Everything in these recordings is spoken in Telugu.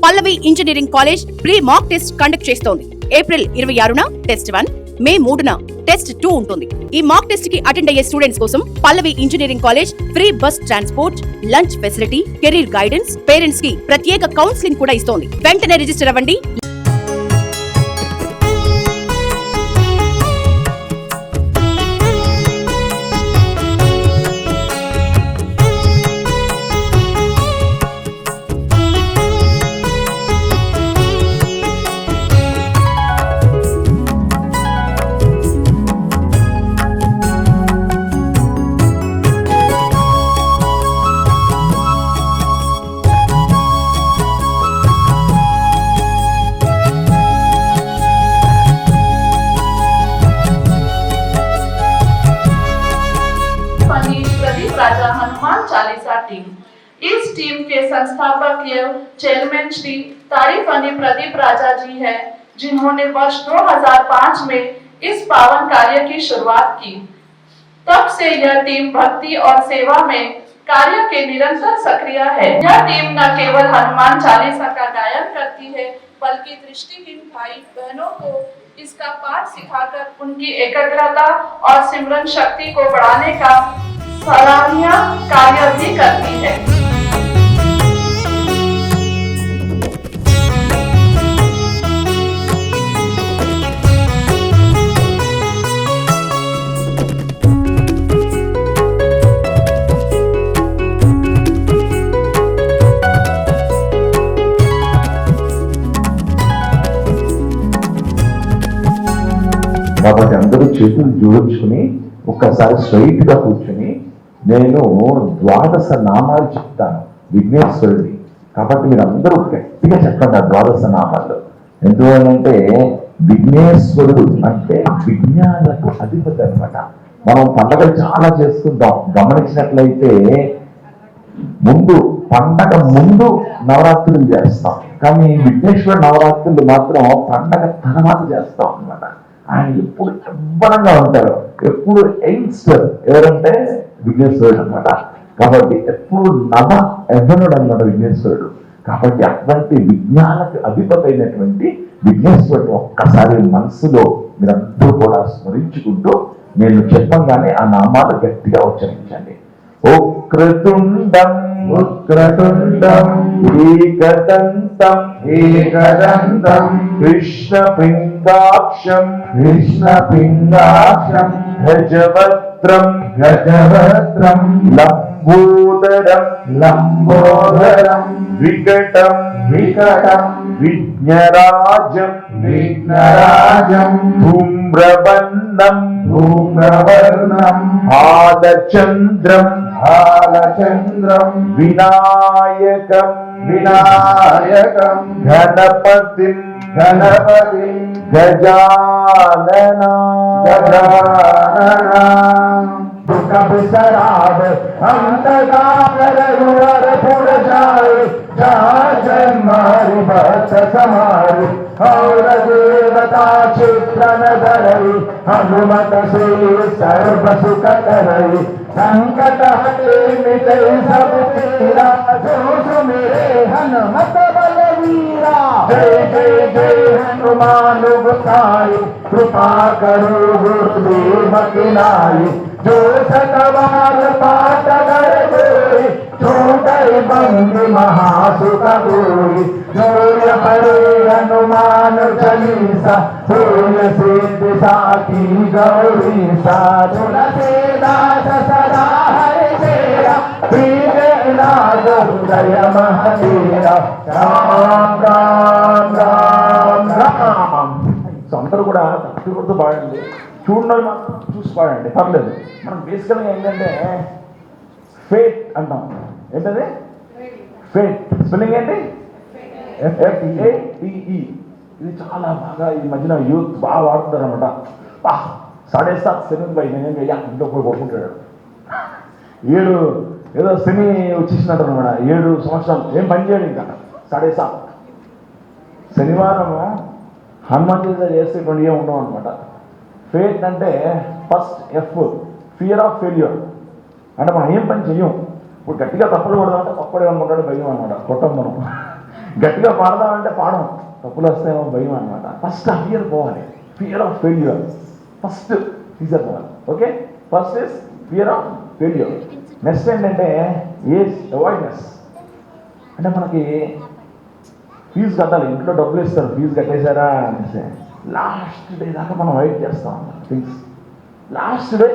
పల్లవి engineering college pre mock test conduct చేస్తోంది. ఏప్రిల్ 26న టెస్ట్ 1, మే 3న టెస్ట్ 2 ఉంటుంది. ఈ మాక్ టెస్ట్ కి అటెండ్ అయ్యే స్టూడెంట్స్ కోసం Pallavi engineering college free bus transport, lunch facility, career guidance, parents కి ప్రత్యేక కౌన్సిలింగ్ కూడా ఇస్తోంది. వెంటనే రిజిస్టర్ అవ్వండి. राजा हनुमान चालीसा टीम। इस टीम के संस्थापक एवं चेयरमैन श्री तारीफनी प्रदीप राजा जी हैं, जिन्होंने वर्ष 2005 में इस पावन कार्य की शुरुआत की। तब से यह टीम भक्ति और सेवा में कार्य के निरंतर सक्रिय है। यह टीम न केवल हनुमान चालीसा का गायन करती है, बल्कि दृष्टिहीन भाई बहनों को इसका पाठ सिखाकर उनकी एकाग्रता और सिमरन शक्ति को बढ़ाने का सराहनीय कार्य भी करती है। కాబట్టి అందరూ చేతులు జోడించుకుని ఒక్కసారి స్ట్రైట్ గా కూర్చుని నేను ద్వాదశ నామాలు చెప్తాను విఘ్నేశ్వరుడి. కాబట్టి మీరు అందరూ గట్టిగా చెప్పండి ఆ ద్వాదశ నామాలు. ఎందువల్లంటే విఘ్నేశ్వరుడు అంటే విజ్ఞానకు అధిపతి అనమాట. మనం పండగలు చాలా చేసుకుంటాం. గమనించినట్లయితే పండగ ముందు నవరాత్రులు చేస్తాం, కానీ విఘ్నేశ్వర నవరాత్రులు మాత్రం పండగ తర్వాత చేస్తాం అనమాట. ఆయన ఎప్పుడు యవ్వనంగా ఉంటారు, ఎప్పుడు యంగ్స్టర్. ఎవరంటే విఘ్నేశ్వరుడు అనమాట. కాబట్టి ఎప్పుడు యవ్వనుడు అనమాట విఘ్నేశ్వరుడు. కాబట్టి అటువంటి విజ్ఞానకు అధిపతి అయినటువంటి విఘ్నేశ్వరుడు ఒక్కసారి మనసులో మీరందరూ కూడా స్మరించుకుంటూ నేను చెప్పంగానే ఆ నామాలు గట్టిగా ఉచ్చరించండి. ఉక్రతుండం ఉక్రతుండం ఏకదంతం ఏకదంతం కృష్ణపిండాక్షం కృష్ణపిండాక్షం గజవక్త్రం గజవక్త్రం లంబోదరం లంబోదరం వికటం వికటం విఘ్నరాజం విఘ్నరాజం ధూమ్రవర్ణం ధూమ్రవర్ణం ఆలచంద్రం ఆలచంద్రం వినాయకం వినాయకం గణపతిం గణపతిం గజానన గజానన दुख बिसराव अंतकार रुवर पुर जाए जन्मारी भक्त समारी और देवता चित्र नरई हनुमत से सर्व सुख करई संकट हटे मिटे सब पीरा जो सुमिरे हनुमत बलवीरा। जय जय जय हनुमान गोसाई कृपा करो गुरुदेव की नाई जो सतवार पाठ कर गोई छोटे बंदी महासुख गोई जोय परे हनुमान चालीसा होय सिद्धि साखी गौरी सा तुलसीदास सदा हरि तेरा प्रिय नाथ हृदय महतेरा राम राम राम राम। అందరూ కూడా తక్కువ పాడండి, చూడండి మాత్రం చూసి పాడండి, పర్లేదు. మనం బేసికల్గా ఏంటంటే ఫేట్ అంటాం. ఏంటది ఫేట్? స్పెల్లింగ్ ఏంటి? FATE. ఇది చాలా బాగా ఈ మధ్యన యూత్ బాగా వాడుతున్నారు అనమాట. 7.5 సెకండ్ బై నేనేం అయ్యా ఇంట్లో పోయి కొట్టుకుంటాడు. 7 ఏదో శని వచ్చేసినట్టు అనమాట. 7 సంవత్సరాలు ఏం పని చేయడు ఇంకా. 7.5 శనివారం హనుమాన్ చాలీసా చేస్తే 20 ఉండవు అనమాట. ఫేట్ అంటే ఫస్ట్ ఫియర్ ఆఫ్ ఫెయిల్యూర్. అంటే మనం ఏం పని చెయ్యం. ఇప్పుడు గట్టిగా తప్పులు కొడదామంటే తప్పుడు ఏమనుకుంటాడు భయం అనమాట. కొట్టం మనం. గట్టిగా పాడదామంటే పాడం, తప్పులు వస్తాయేమో భయం అనమాట. ఫస్ట్ ఆ ఫియర్ పోవాలి, fear of failure first fear పోవాలి. Okay, first is fear of failure. Next ఏంటంటే ఏజ్ అవాయిడ్నెస్. అంటే మనకి ఫీజు కట్టాలి, ఇంట్లో డబ్బులు ఇస్తారు, ఫీజు కట్టేశారా అనేసి లాస్ట్ డే దాకా మనం వెయిట్ చేస్తాం things. Last day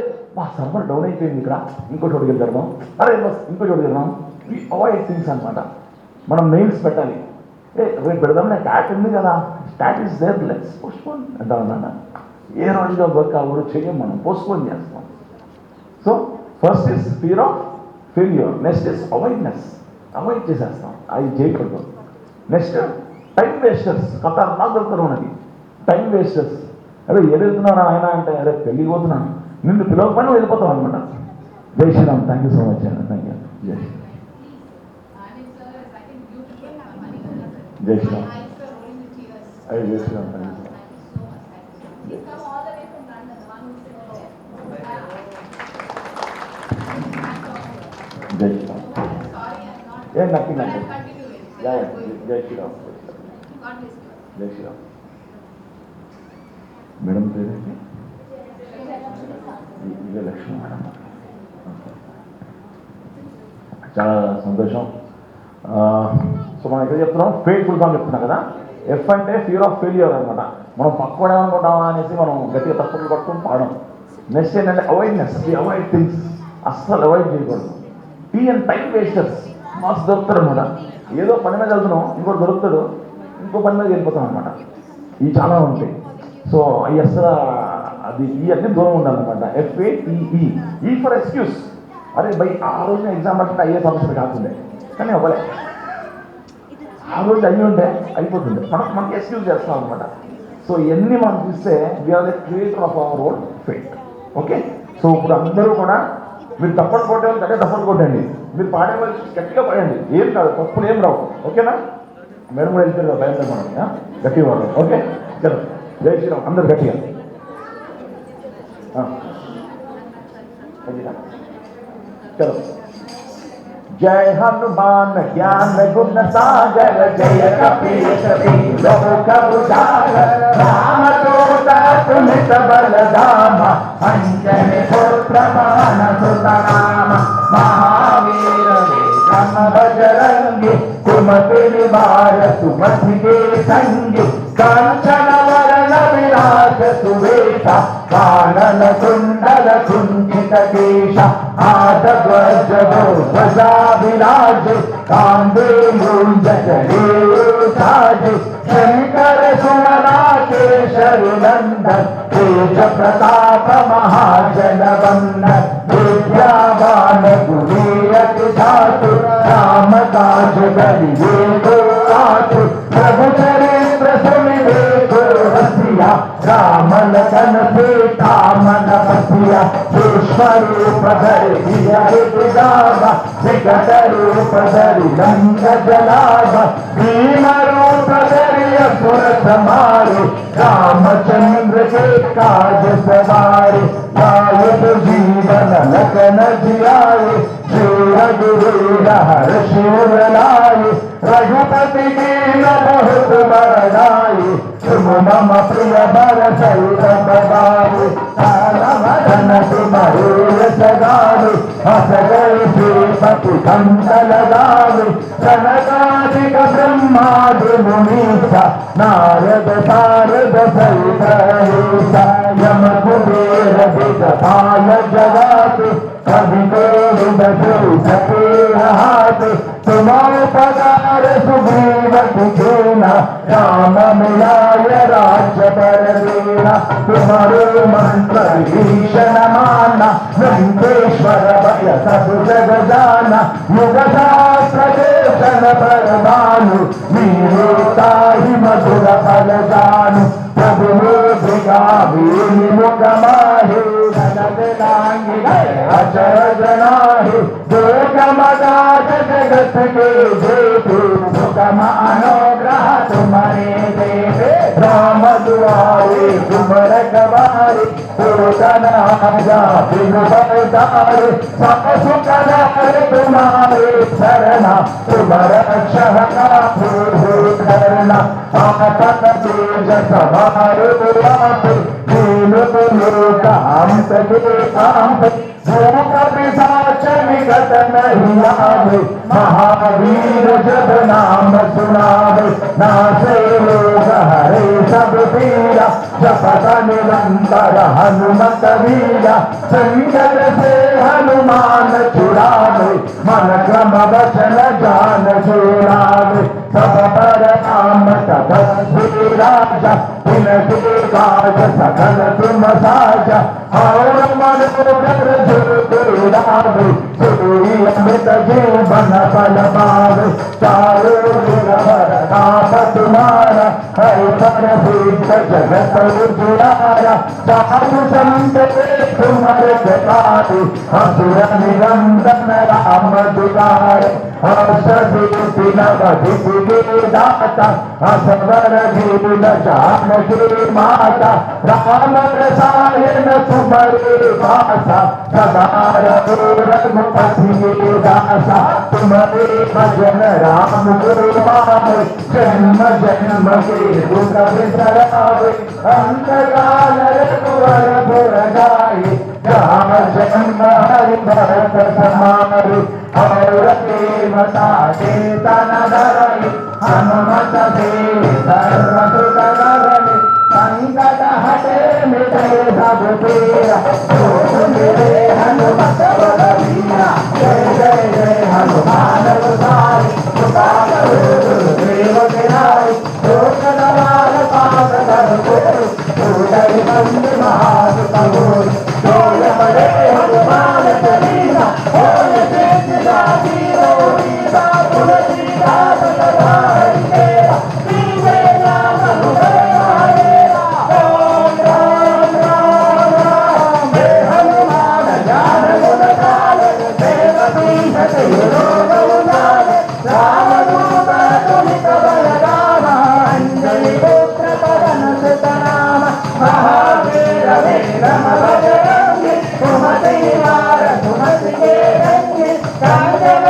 server down అయిపోయింది, ఇక్కడ ఇంకో చోటుకి వెళ్తాం, అరే ఇంకో చోటుకి వెళ్దాం. ఈ అవాయిడ్ థింగ్స్ అనమాట. మనం మెయిల్స్ పెట్టాలి, రేపు పెడదాం, నేను ట్యాట్ ఉంది కదా, that is there, let's postpone అంటాం అన్నమాట. ఏ రోజుగా వర్క్ అవ్వడు చెయ్యం, మనం పోస్ట్పోన్ చేస్తాం. So first is fear of failure, next is avoidance, avoid చేసేస్తాం, అది చేయకూడదు. నెక్స్ట్ టైం వేస్టర్స్, ఖతర్నాక్ దొరుకుతారు మనకి టైం వేస్టర్స్. అదే ఏదెళ్తున్నారా ఆయన అంటే, అరే పెళ్ళికి పోతున్నాను, నిన్ను పిలవకపోయినా వెళ్ళిపోతాం అనమాట. జై Shriram, thank you so much అండి, థ్యాంక్ యూ. జై శ్రీరామ్, అయ్యి జై శ్రీరామ్, థ్యాంక్ యూ. జై శ్రీరామ్, ఏ నథింగ్ అంటే జై శ్రీరామ్, జై శ్రీరామ్. మేడం పేరేంటి? విజయలక్ష్మి మేడం. చాలా సంతోషం. సో మనం ఇక్కడ చెప్తున్నాం ఫెయిల్ఫుల్ గా చెప్తున్నాం కదా. ఎఫ్ అంటే ఫియర్ ఆఫ్ ఫెయిల్యూర్ అనమాట. మనం పక్కడేమనుకుంటామా అనేసి మనం గట్టిగా తప్పులు పట్టుకుని పాడడం. నెక్స్ట్ ఏంటంటే అవాయిడ్నెస్, అవాయిడ్ థింగ్స్, అస్సలు అవాయిడ్ చేయకూడదు. టీ అండ్ టైం వేస్టర్స్ మస్తు దొరుకుతారు అనమాట. ఏదో పని మీద వెళ్తున్నాం, ఇంకోటి దొరుకుతాడు, ఇంకో పని మీద వెళ్ళిపోతాం అనమాట. ఇవి చాలా ఉంటాయి. సో అవి అసలు అది ఇవన్నీ దూరం ఉండాలన్నమాట. FATE, ఈ ఫర్ ఎక్స్క్యూస్. అరే బై ఆ రోజు ఎగ్జామ్ అంటే అయ్యే సమస్యలు కాకుండా, కానీ అవ్వలే. ఆ రోజు అయ్యి ఉంటే అయిపోతుంది, మనకి ఎక్స్క్యూజ్ చేస్తాం అనమాట. సో ఇవన్నీ మనం చూస్తే we are the creator of our own fate. Okay, so ఇప్పుడు అందరూ కూడా మీరు తప్పని కొట్టేవాళ్ళు అంటే తప్పని కొట్టండి, మీరు పాడేవాళ్ళు గట్టిగా పాడండి, ఏం కాదు, తప్పులు ఏం రావు. ఓకేనా? మేడం కూడా వెళ్తారు కదా, భయం మనం గట్టిగా వాడు. ఓకే, చలో జై శ్రీరామ్, అందరు గట్టిగా. चलो जय हनुमान ज्ञान गुण सागर, जय कपीश लोक उजागर, राम दूत तुमित बलधामा, अंजनी पुत्र पवन सुत नाम, महावीर विक्रम बजरंगी, कुमति निवार सुमति के संगी, कांचन वरण विराज सुवेशा, कानन कुंडल कुंचित केश, आदध्वज ध्वजा विराज, कांधे मूंज जनेऊ शंकर सुमना केशरी नंदन, तेज प्रताप महाजन वंदन, विद्यावान गुणीयति धातु, राम काज करिबे को आतु, प्रभु चरित्र सुनिबे को रसिया, राम लखन सीता मन बसिया, विश्वरूप धरि सिय गावा, विकट रूप धरि लंक जलावा, भीम रूप धरि असुर संहारे, रामचंद्र के काज सवारे, लाए जीवन लखन जियाए, श्री रघुवीर हर्षि उर लाए, रघुपति दीन बहुत बरदाई, तुम मम प्रिय भरत बबाई, वदन तुम्हारे सगावे, हस गए श्रीपति कंठ लगावे, सनकादिक ब्रह्मादि मुनीसा, नारद सारद सहित अहिसा, यम कुबेर दिगपाल जगाते, कवि कोविद सके हाथे, तुम उपकार सुग्रीव कीना, राम मिलाय राज्य पर देना, तुम्हारे मंत्र भीषण माना, लंकेश्वर भय सब जग जाना, युग शास्त्र देशन परमानु, वीरताहि मधुर फल जानु, प्रभु मुद्रिका मुख माहे, जगत लांगी अचरज नाहि, जो कमदाद जगत के जेते, सुकम अनुग्रह तुम्हारे देवे, राम दुआरे तुम रखवारे, तुम्हारे पूतना जा बिनु बलदारे सब सुख दारे तुम्हारे शरणा तुम रक्षका करना आपन तेज समारो आप दीन लोक हम सगे काम भूख पिशाच निकट नहीं आवे महावीर जब नाम सुनावे नासे रोग हरे सब पीरा जपत निरंतर हनुमत वीरा संकट से हनुमान छुड़ावे मन क्रम वचन जान छुड़ावे सब पर नाम तपस्वी राजा इनके काज सकल तुम साजा और मनोरथ जुड़ावे सोई अमृत जीवन फल पावे चारों जुगर नाम तुम्हारा हर पर सिद्ध जगत उजियारा साधु संत तुम्हारे जगाते असुर निरंजन राम दुलारे हर्षदीति नवदीति दाता असवर जीवन जानकी माता राम रसायन तुम्हारे भाषा सदा रघुपति दासा तुम्हारे भजन राम गुरु पावे जन्म जन्म के दुख बिसरावे अंतकाल रघुवर पुर जाए राम जन्म हरि भरत समारे और प्रेमता चेतन धरे हनुमत से सर्व सुख करने संकट हटे मिटे सब पीरा मेरे हनुमत बलवीरा जय जय जय हनुमान गोसाई कृपा करो गुरुदेव तेराई लोक दवार पाप कर को उदय बंद महासुत गोरी डोल पड़े हनुमान चालीसा होय तेज जाति रोईसा तुलसीदास सदा हरिकेरा पीछे नाम हृदय हरेरा ओम राम राम राम हे हनुमान ज्ञान गुण काल देव पीठ रोग उजाले राम दूत तुलित बलराम अंजलि पुत्र पवन सुत नाम महावीर विक्रम बजरंगी सुमति निवार सुमति के रंगी कांचन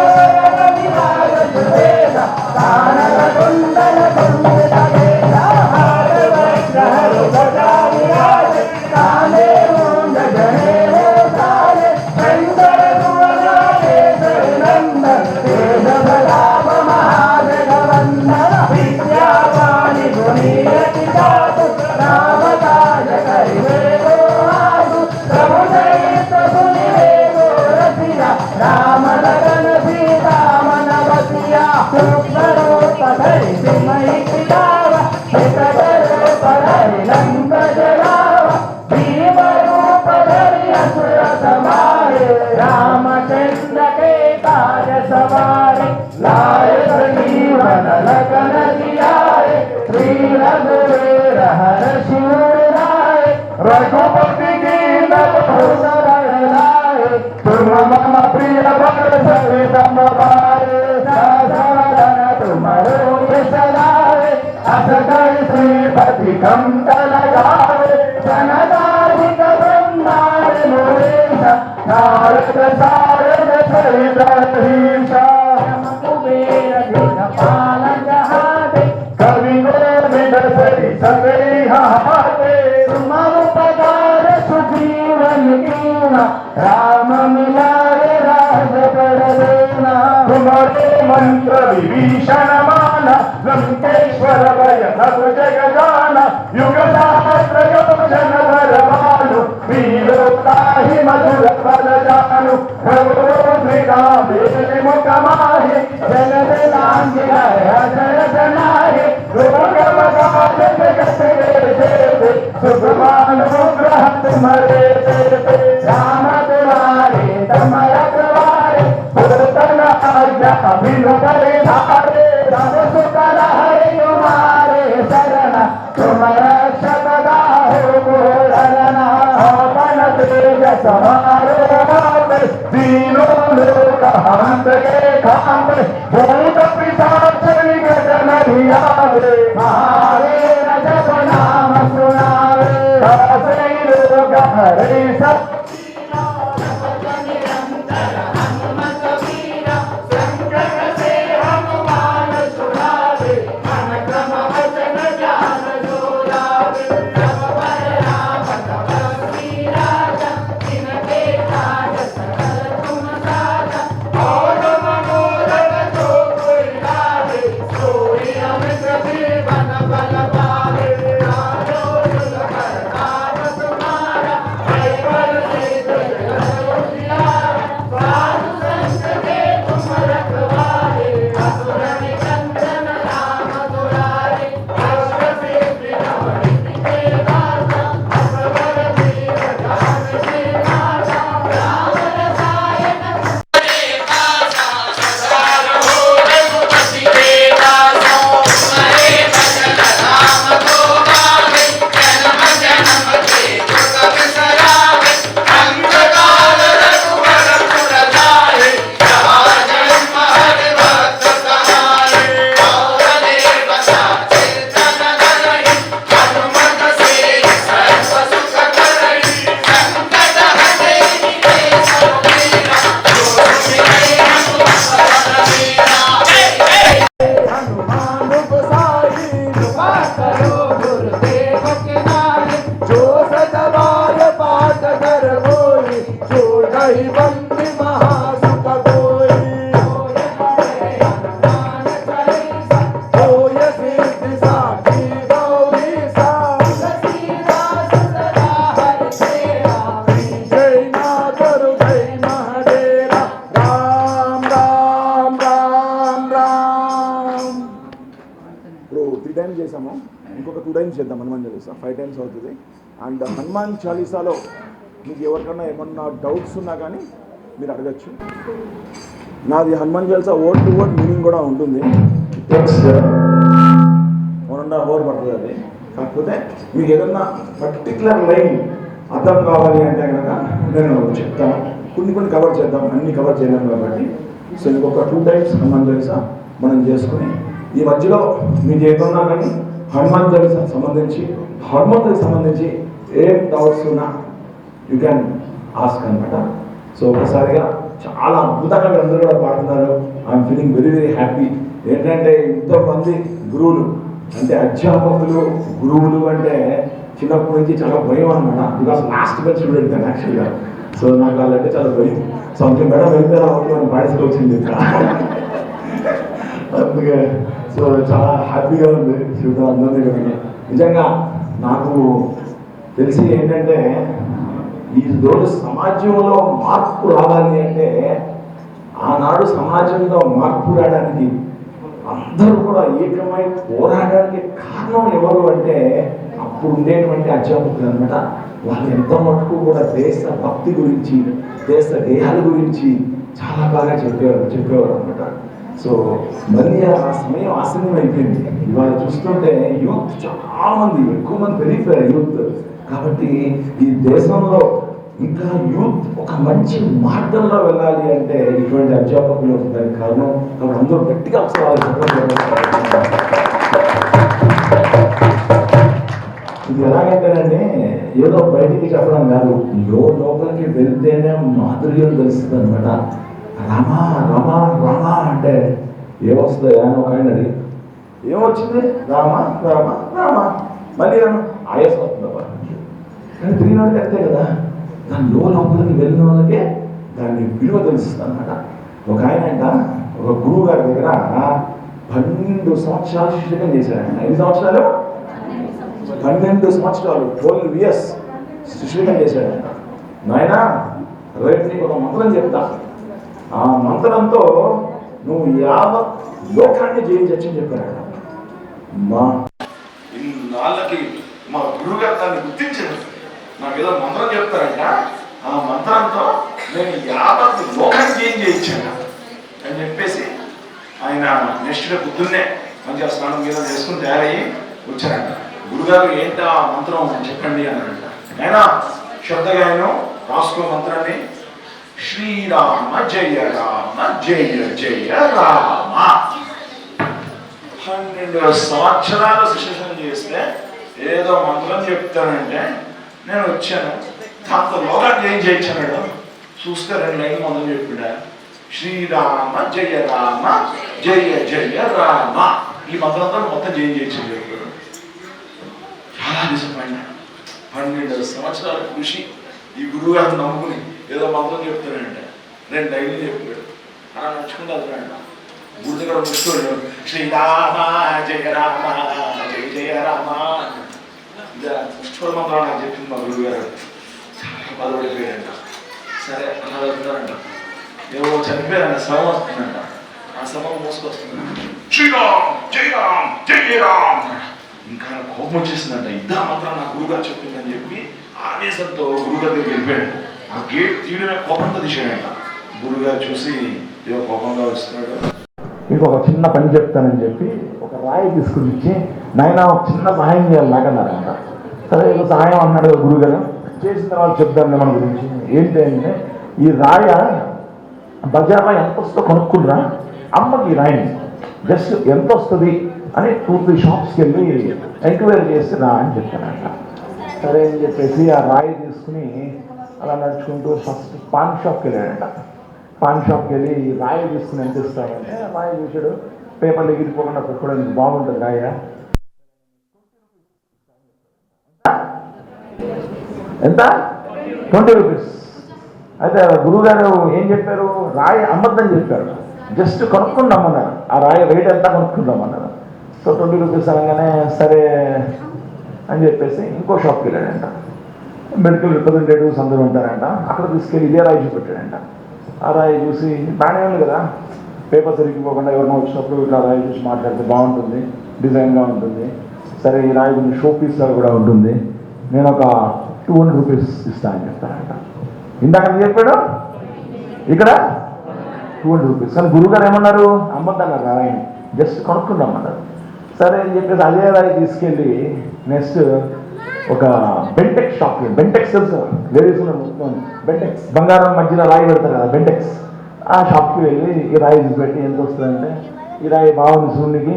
विराज सुवेदा कानन कुंडल कुंडित केसा हाथ वज्र हरि ध्वजा विराज कांधे मूंज जनेऊ साजे शंकर सुवन केसरी नंदन तेज प्रताप महाजगवंदन विद्यावाणी गुणीयति चातु राम काज करिबे को आगु प्रभु चरित सुनिबे को रसिया राम लगन सीता मन बसिया सूक्ष्म रूप धरि सिमहि खिलावा हित रूप धरि लंक जलावा भीम रूप धरि असुर संहारे रामचंद्र के काज सवारे लाए संजीवन लगन जियाए श्री रघुवीर हर्षि उर रघुपति दीन बंधु शरण लाए तुम मम प्रिय भक्त सहितम भारे साधन तुम्हारो सदाए असगर श्रीपति कंठ लगावे जनदारिक ब्रह्मांड मुरेश नारद सारद सहित हरीशा कुबेर दिनपाल जहाते कवि गोविंद सरि सगरी हाते तुम उपकार सुजीवन कीना राम मिलाए राज पर देना तुम्हारे मंत्र विभीषण माना लंकेश्वर भय सब जग जाना युग सहस्र योजन भर भानु वीरोताहि मधुर फल जानु प्रभु मुख माहे जल दिलांग अजर जनाहे सुखमानुग्रह तुम्हारे राम तुम्हारे तम रखवारे पूतन आज्ञा बिनु परिधारे सब सुख हरे तुम्हारे शरण तुम रक्षक दाहो पूरना अपन तेज समारो तीनों लोक हंत के खाम भूत पिशाच निकट नहीं आवे हमारे जप नाम सुनावे ఇప్పుడు 3 times చేసాము, ఇంకొక 2 times చేద్దాం హనుమాన్ చాలీసా. 5 times అవుతుంది. అండ్ హనుమాన్ చాలీసాలో మీకు ఎవరికన్నా ఏమన్నా డౌట్స్ ఉన్నా కానీ మీరు అడగచ్చు. నాది Hanuman Chalisa word to word meaning కూడా ఉంటుంది. 1.5 hours పడుతుంది అది. కాకపోతే మీకు ఏదన్నా పర్టికులర్ లైన్ అర్థం కావాలి అంటే కనుక నేను చెప్తాను. కొన్ని కవర్ చేద్దాం, అన్ని కవర్ చేయలేం కాబట్టి. సో ఇంకొక 2 times హనుమాన్ చాలీసా మనం చేసుకుని ఈ మధ్యలో మీకు ఏదన్నా కానీ హనుమాన్ చాలీసాకి సంబంధించి హనుమంతుడికి సంబంధించి ఏం డౌట్స్ ఉన్నా యూ క్యాన్ ఆస్క్ అనమాట. సో ఒకసారిగా చాలా అద్భుతంగా మీరు అందరూ కూడా పాడుతున్నారు. I'm feeling very very happy. ఏంటంటే ఎంతోమంది గురువులు అంటే అధ్యాపకులు గురువులు అంటే చిన్నప్పటి నుంచి చాలా భయం అనమాట. బికాస్ లాస్ట్ బెంచ్ స్టూడెంట్ కానీ యాక్చువల్గా. సో నాకు వాళ్ళంటే చాలా భయం. సో అందుకే మేడం వెళ్ళిపోయారు అవుతుంది బాడీస్లో వచ్చింది అందుకే. సో చాలా హ్యాపీగా ఉంది చూద్దాం అందరినీ కదా. నిజంగా నాకు తెలిసి ఏంటంటే ఈ రోజు సమాజంలో మార్పు రావాలి అంటే ఆనాడు సమాజంలో మార్పు రావడానికి అందరూ కూడా ఏకమై పోరాడడానికి కారణం ఎవరు అంటే అప్పుడు ఉండేటువంటి అధ్యాపకులు అనమాట. వాళ్ళు ఎంత మటుకు కూడా దేశ భక్తి గురించి దేశ గేయాల గురించి చాలా బాగా చెప్పేవారు అనమాట. సో మళ్ళీ ఆ సమయం ఆసన్నం అయిపోయింది. ఇవాళ చూస్తుంటే యూత్ చాలా మంది ఎక్కువ మంది పెరిగిపోయారు యూత్. కాబట్టి ఈ దేశంలో ఇంకా యూత్ ఒక మంచి మార్గంలో వెళ్ళాలి అంటే ఇటువంటి అధ్యాపకులు దానికి కారణం. కాబట్టి అందరూ గట్టిగా అవసరాలు ఇది ఎలాగంటేనండి ఏదో బయటికి చెప్పడం కాదు, లోపలికి వెళ్తేనే మాధుర్యం తెలుస్తుంది అనమాట. రామా రామా రామా అంటే ఏమొస్తుంది అని ఒక ఆయన అడిగి ఏమొచ్చింది రామా రామా రామా మళ్ళీ ఆయాసం వస్తుందమ్మా కానీ తిరిగినాడికి అంతే కదా. దాని లోపలికి వెళ్ళిన వాళ్ళకే దాన్ని విలువ తెలుస్తుంది అనమాట. ఒక ఆయన అంట ఒక గురువు గారి దగ్గర 12 సంవత్సరాలు శిష్యం చేశాడు. 5 సంవత్సరాలు 12 సంవత్సరాలు 12 years శిష్యం చేశాడంట. నాయన రేపు నీకు ఒక మంత్రం చెప్తా, ఆ మంత్రంతో నువ్వు యావత్ లోకాన్ని జయించని చెప్పాడు. మా ఇన్నాళ్ళకి మా గురువుగారు దాన్ని గుర్తించారు. నాకు ఏదో మంత్రం చెప్తారంట, ఆ మంత్రంతో నేను యావత్ లోకాన్ని జయించాను అని చెప్పేసి ఆయన నెక్స్ట్ డే పొద్దున్నే మంచిగా స్నానం మీద చేసుకుని తయారయ్యి వచ్చారంట. గురుగారు ఏంటి ఆ మంత్రం చెప్పండి అన్నారంట. అయినా శబ్దగాయనం రాసుకో మంత్రాన్ని. శ్రీరామ జయ రామ జయ జయ రామ. 12 సంవత్సరాలు శిష్యం చేస్తే ఏదో మంత్రం చెప్తానంటే నేను వచ్చాను, దాంతో లోకాన్ని ఏం చేయించాడు. చూస్తే 2 లైన్లు మొదలు చెప్పాడు. శ్రీరామ జయ రామ జయ జయ రామ. ఈ మంత్రంతో మొత్తం జయం చేయించాడు. చాలా డిసప్పాయింట్. 12 సంవత్సరాల కృషి ఈ గురువు గారిని నమ్ముకుని ఏదో మంత్రం చెప్తాడంటే 2 లైన్లు చెప్పాడు. అలా నడుచుకుంటూ వెళ్తున్నాడు. గుడి దగ్గర ముట్టుకోడు. శ్రీరామ జయ రామ జయ జయ రామ పుష్ప మంత్రం నాకు చెప్పింది మా గురువు గారు. చాలా బాధపడిపోయాడంట. సరే అలా వెళ్తున్నారంట. ఏవో చనిపోయారంట, శవం వస్తుందంట. ఆ శవం మోసుకొస్తుందంట. శ్రీరామ్ జయ రామ్ జయ రామ్. ఇంకా కోపం వచ్చేసిందంట. ఇద్దా మాత్రం నా గురువుగారు చెప్పిందని చెప్పి ఆవేశంతో గురువుగారి దగ్గరికి వెళ్ళిపోయాడు. ఆ గేట్ తీయడమే కోపంతో తీసాడంట. గురువుగారు చూసి ఏదో కోపంగా వస్తున్నాడు. మీకు ఒక చిన్న పని చెప్తానని చెప్పి ఒక రాయి తీసుకుని ఇచ్చి నాయన ఒక చిన్న సహాయం చేయాలి నాకన్నారంట. సరే ఏదో సహాయం అన్నాడు గురువుగారు. చేసిన తర్వాత చెప్తాను మన గురించి. ఏంటి అంటే ఈ రాయ బజార్లో ఎంత వస్తుందో కొనుక్కుంటురా, అమ్మకి ఈ రాయిని జస్ట్ ఎంత వస్తుంది అని 2-3 షాప్స్కి వెళ్ళి ఎంక్వైరీ చేసి రా అని చెప్పానంట. సరే అని చెప్పేసి ఆ రాయి తీసుకుని అలా నడుచుకుంటూ ఫస్ట్ పాన్ షాప్కి వెళ్ళాడంట. పాన్ షాప్కి వెళ్ళి రాయి తీసుకుని ఎంత ఇస్తామంటే రాయి చూసాడు. పేపర్లు ఎగిరిపోకుండా పెట్టుకోవడానికి బాగుంటుంది రాయ. ఎంత? 20 rupees. అయితే గురువుగారు ఏం చెప్పారు, రాయి అమ్మద్దని చెప్పారు. జస్ట్ కొనుక్కుందామన్నారు. ఆ రాయి రేట్ ఎంత కొనుక్కుందామన్నారు. సో 20 రూపీస్ అనగానే సరే అని చెప్పేసి ఇంకో షాప్కి వెళ్ళాడంట. మెడికల్ రిప్రజెంటేటివ్స్ అందరూ ఉంటారంట. అక్కడ తీసుకెళ్ళి ఇదే రాయి చూపెట్టాడంట. ఆ రాయి చూసి బాగానే ఉంది కదా, పేపర్ సరిగిపోకుండా ఎవరైనా వచ్చినప్పుడు ఇట్లా రాయి చూసి మాట్లాడితే బాగుంటుంది, డిజైన్గా ఉంటుంది, సరే ఈ రాయి కొంచెం షో పీస్ లాగా కూడా ఉంటుంది, నేను ఒక 200 రూపీస్ ఇస్తా అని చెప్తానంట. ఇందాక చెప్పాడు ఇక్కడ 200 రూపీస్. కానీ గురువుగారు ఏమన్నారు, అమ్మద్దన్నారు రాయిని, జస్ట్ కొనుక్కుందామన్నారు. సరే అని చెప్పేసి అదే రాయి తీసుకెళ్ళి నెక్స్ట్ ఒక బెంటెక్స్ షాప్, బెంటెక్స్ తెలుసు, లేడీస్ బెంటెక్స్ బంగారం మధ్యలో రాయి పెడతారు కదా బెంటెక్స్, ఆ షాప్కి వెళ్ళి ఈ రాయి పెట్టి ఎంత వస్తుందంటే ఈ రాయి బాగుంది సూర్యునికి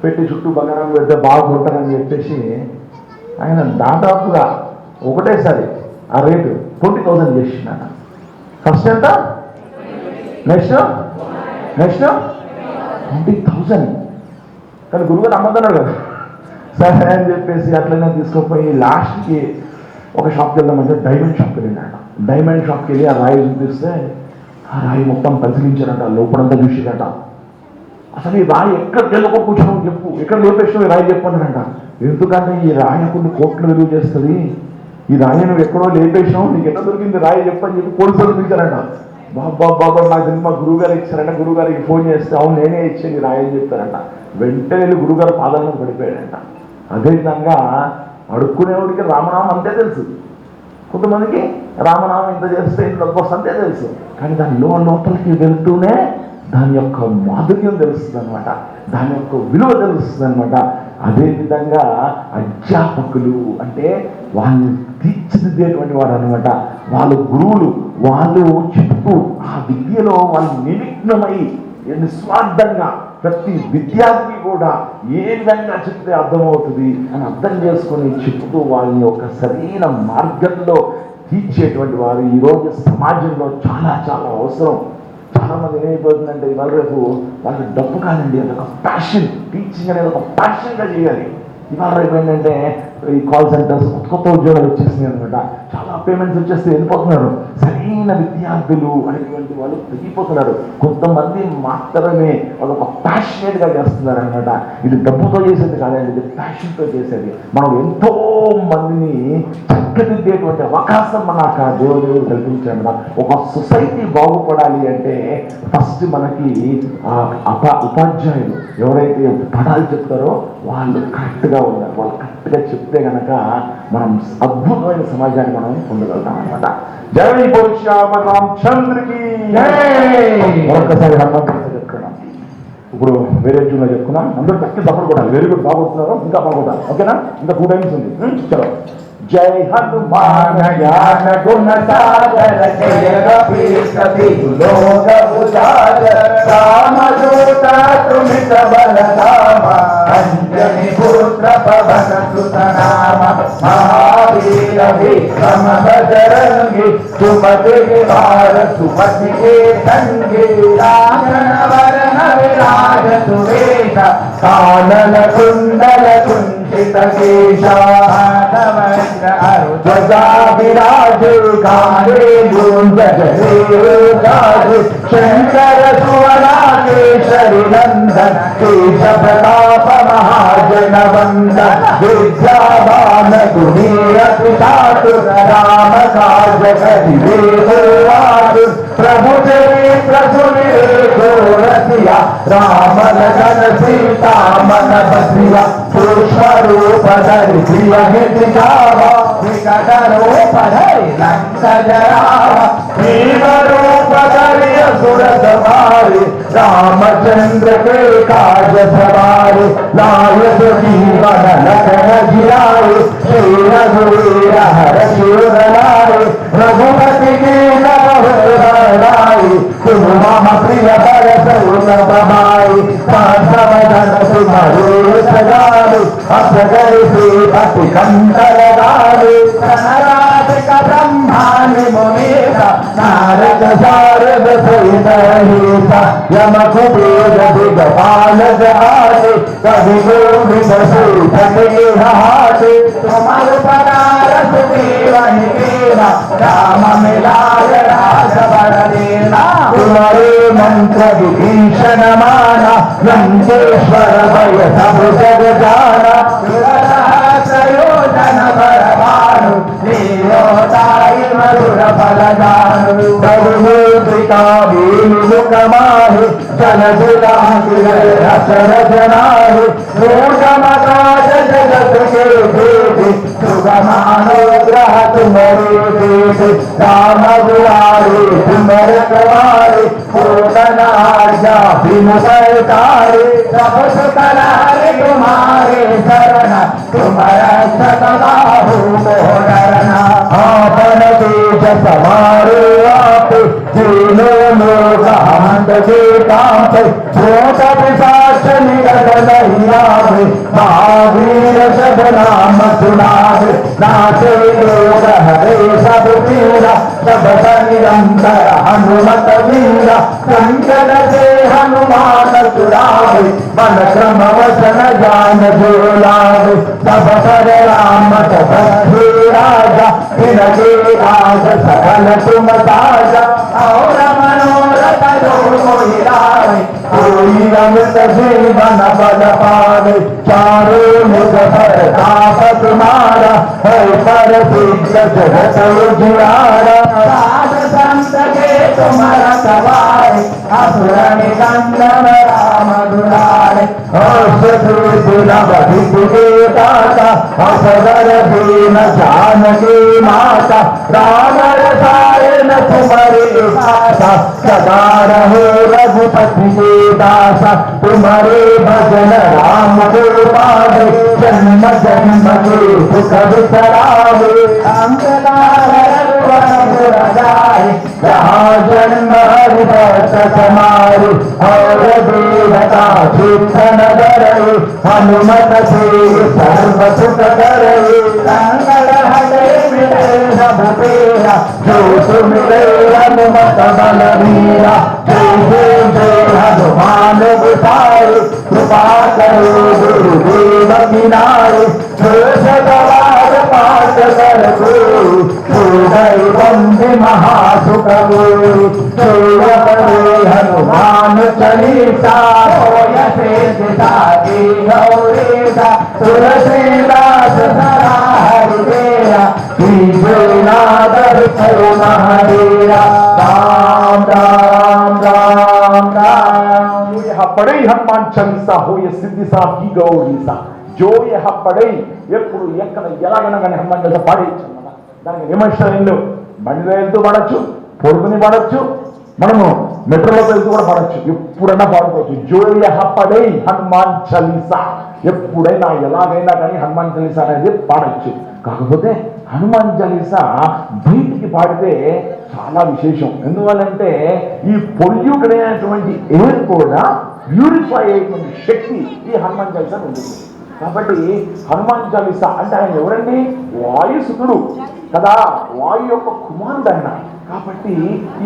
పెట్టి చుట్టూ బంగారం పెడితే బాగుంటుందని చెప్పేసి ఆయన దాదాపుగా ఒకటేసారి ఆ రేటు 20,000 చేసినాడు. ఫస్ట్ ఎంత, నెక్స్ట్ 20,000. కానీ గురువుగారు అమ్మదన్నాడు కదా, సరే అని చెప్పేసి అట్లనే తీసుకుపోయి లాస్ట్కి ఒక షాప్కి వెళ్దామంటే డైమండ్ షాప్కి వెళ్ళినాడు. డైమండ్ షాప్కి వెళ్ళి ఆ రాయి చూపిస్తే ఆ రాయి మొత్తం పరిశీలించారంట, లోపలంతా చూసిరట. అసలు ఈ రాయి ఎక్కడ తెలుగు కూర్చోమని చెప్పు, ఎక్కడ లేపేసిన రాయి చెప్పన్నారంట. ఎందుకంటే ఈ రాయి కొన్ని కోట్లు విలువ చేస్తుంది, ఈ రాయి నువ్వు ఎక్కడో లేపేసినావు, నీకు ఎక్కడ దొరికింది రాయి చెప్పని చెప్పి పోలీసులు పిలిచారంట. బాబా నాకు తెలిసి మా గురువుగారు ఇచ్చారంట. గురువుగారికి ఫోన్ చేస్తే అవును నేనే ఇచ్చేది రాయి అని చెప్తారంట. వెంటనే వెళ్ళి గురువుగారు పాదాలను పడిపోయాడంట. అదేవిధంగా అడుక్కునేవాడికి రామనామం అంతే తెలుసు, కొంతమందికి రామనామం ఇంత చేస్తే ఇంత అంతే తెలుసు, కానీ దాని లోపలికి వెళ్తూనే దాని యొక్క మాధుర్యం తెలుస్తుంది అనమాట, దాని యొక్క విలువ తెలుస్తుంది అనమాట. అదేవిధంగా అధ్యాపకులు అంటే వాళ్ళని తీర్చిదిద్దేటువంటి వాడు అనమాట. వాళ్ళ గురువులు వాళ్ళు చెప్తూ ఆ విద్యలో వాళ్ళు నిమగ్నమై నిస్వార్థంగా ప్రతి విద్యార్థి కూడా ఏ విధంగా చెప్తే అర్థమవుతుంది అని అర్థం చేసుకొని చెప్తూ వాళ్ళని ఒక సరైన మార్గంలో తీర్చేటువంటి వారు ఈరోజు సమాజంలో చాలా చాలా అవసరం. చాలామంది ఏమైపోతుందంటే ఇవాళ రేపు వాళ్ళకి డబ్బు కాదండి, అదొక ప్యాషన్, టీచింగ్ అనేది ఒక ప్యాషన్గా చేయాలి. ఇవాళ రేపు ఏంటంటే ఈ కాల్ సెంటర్స్ కొత్త ఉద్యోగాలు వచ్చేసినాయి అనమాట, చాలా పేమెంట్స్ వచ్చేస్తే వెళ్ళిపోతున్నారు. సరైన విద్యార్థులు అనేటువంటి వాళ్ళు తగ్గిపోతున్నారు. కొంతమంది మాత్రమే వాళ్ళొక ప్యాషనేట్గా చేస్తున్నారు అనమాట. ఇది డబ్బుతో చేసేది కాదండి, ఇది ప్యాషన్తో చేసేది. మనం ఎంతో మందిని చక్కదిద్దేటువంటి అవకాశం మనకు దేవుడు కల్పించాడు. ఒక సొసైటీ బాగుపడాలి అంటే ఫస్ట్ మనకి ఉపాధ్యాయులు ఎవరైతే పదాలు చెప్తారో వాళ్ళు కరెక్ట్గా ఉండాలి. వాళ్ళు కరెక్ట్గా చెప్తే కనుక మనం అద్భుతమైన సమాజాన్ని మనం పొందగలుగుతాం అనమాట. జై బోల్ శ్యామ రామచంద్రకి మరొకసారి చెప్తున్నాం. ఇప్పుడు వేరే ట్యూన్లో చెప్పుకున్నాం, అందరూ గట్టి తప్పడు కూడా వెరీ గుడ్, బాగుంటున్నారు, ఇంకా బాగుంటారు. ఓకేనా, ఇంకా 2 టైమ్స్ ఉంది. చలో. జై హనుమాన్ జ్ఞాన గుణ సాగర జయ కపీశ లోక ఉజాగర రామదూత తుమిత బల రామ అంజని పుత్ర పవన సుత నామ మహావీర విక్రమ బజరంగి సుమతి విహార సుమతి కే సంగి రాజన వరణ విరాజ సువేశ కానన కుండల కుంఠిత కేశ విరాజు కాళే రాజు శంకర సువరాకేశరి నందన్ కేశ ప్రతాప మహాజన వందన విద్యావాన గుణీరతి చాతు రామ కాజ కరి వేదు ప్రభు చరిత్ర సునిరసియా రామ లగన సీతా మన బసియా పుష్ప రూప ధరి ప్రియ హితి జావా వికట రూప ధరి లంక జరావా భీమ రూప ధరి असुर सवारी रामचंद्र के काज सवारी लायक जीवन लखन जियाए श्री रघुवीर हर शिवर लाए रघुपति के नवराई तुम मम प्रिय भरत सुनबमाई पांचवदन तुम्हारे सजाए अपगरि से अति कंठ लगाए कार्तिक ब्रह्मानि मुनीश नारद शारद सहित अहिसा यम कुबेर दिगपाल जहाते कवि गोविंद सूरत के हाथे तुम पदार सुग्रीव ही कीना राम मिलाय राज बर देना तुम्हारे मंत्र विभीषण माना लंकेश्वर भय सब जग जाना प्रयोजन बरबानु लीलोताई मधुर फल जानु प्रभुमुद्रिका मुख माहि जन जुलाहि रस रचनाहि मूढ़मकाज जगत के देवी सुगमानुग्रह तुम्हारे देवी राम दुआरे तुमर द्वारे पूर्ण आज्ञा बिन सरकारे सब सुकलारे तुम्हारे शरण तुम्हारा सदा हो डरना आपन देश समारो आप तीनों लोग हमद के कांप छोट पिशाच निकट नहीं आवे महावीर सब नाम सुनावे नाचे लोग हरे सब पीरा सब निरंतर हनुमत वीरा संकट से हनुमान छुड़ावे मन क्रम वचन जान जो लावे सब पर राम तपस्वी राजा इनके राज सकल तुम साजा और मनोरथ जो कोई लावे कोई अमृत जीवन बल पावे चारों मुख पर ताप तुम्हारा है पर सिद्ध जगत उजियारा राज संत के तुम्हारा सवारे असुर निकंदन राम दुलारे दाता असगर दीन जानकी माता राम रसायन तुम्हारे दासा सदा रहो रघुपति के दासा तुम्हारे भजन राम को पावे जन्म जन्म के सुख बिसरावे जहाँ जन्म हरि भक्त समारे और देवता चित्तन करे हनुमत से सर्व सुख करे संकट हटे मिटे सब तेरा जो सुमिरे हनुमत बलवीरा जय जय हनुमान गुसारे कृपा करो गुरुदेव किनारे जो सवार पाठ कर वंदे महासुख हनुमान चालीसा गौरीसा तुलसीदास सदा हरिदेरा महादेरा राम राम राम राम। जो यह पढ़े हनुमान चालीसा हो ये सिद्धि साहब की गौरीसा जो यह पढ़े ఎప్పుడు ఎక్కడ ఎలాగైనా కానీ హనుమాన్ చాలీసా పాడేయచ్చు అన్నమాట. దానికి విమర్శలు ఏం లేవు. బండిలో వెళ్తూ పాడచ్చు, పొడుకుని పాడచ్చు, మనము మెట్రోలో వెళ్తూ కూడా పాడచ్చు, ఎప్పుడైనా పాడుకోవచ్చు. జోయ పడై హనుమాన్ చాలీసా ఎప్పుడైనా ఎలాగైనా కానీ హనుమాన్ చాలీసా అనేది పాడచ్చు. కాకపోతే హనుమాన్ చాలీసా బయటికి పాడితే చాలా విశేషం. ఎందువల్లంటే ఈ పొల్యూటెడ్ అయినటువంటి ఎయిర్ కూడా ప్యూరిఫై అయ్యేటువంటి శక్తి ఈ హనుమాన్ చాలీసా ఉంటుంది. కాబట్టి హనుమాన్ చాలీసా అంటే ఆయన ఎవరండి? వాయుసుతుడు కదా, వాయు యొక్క కుమారుడు ఆయన. కాబట్టి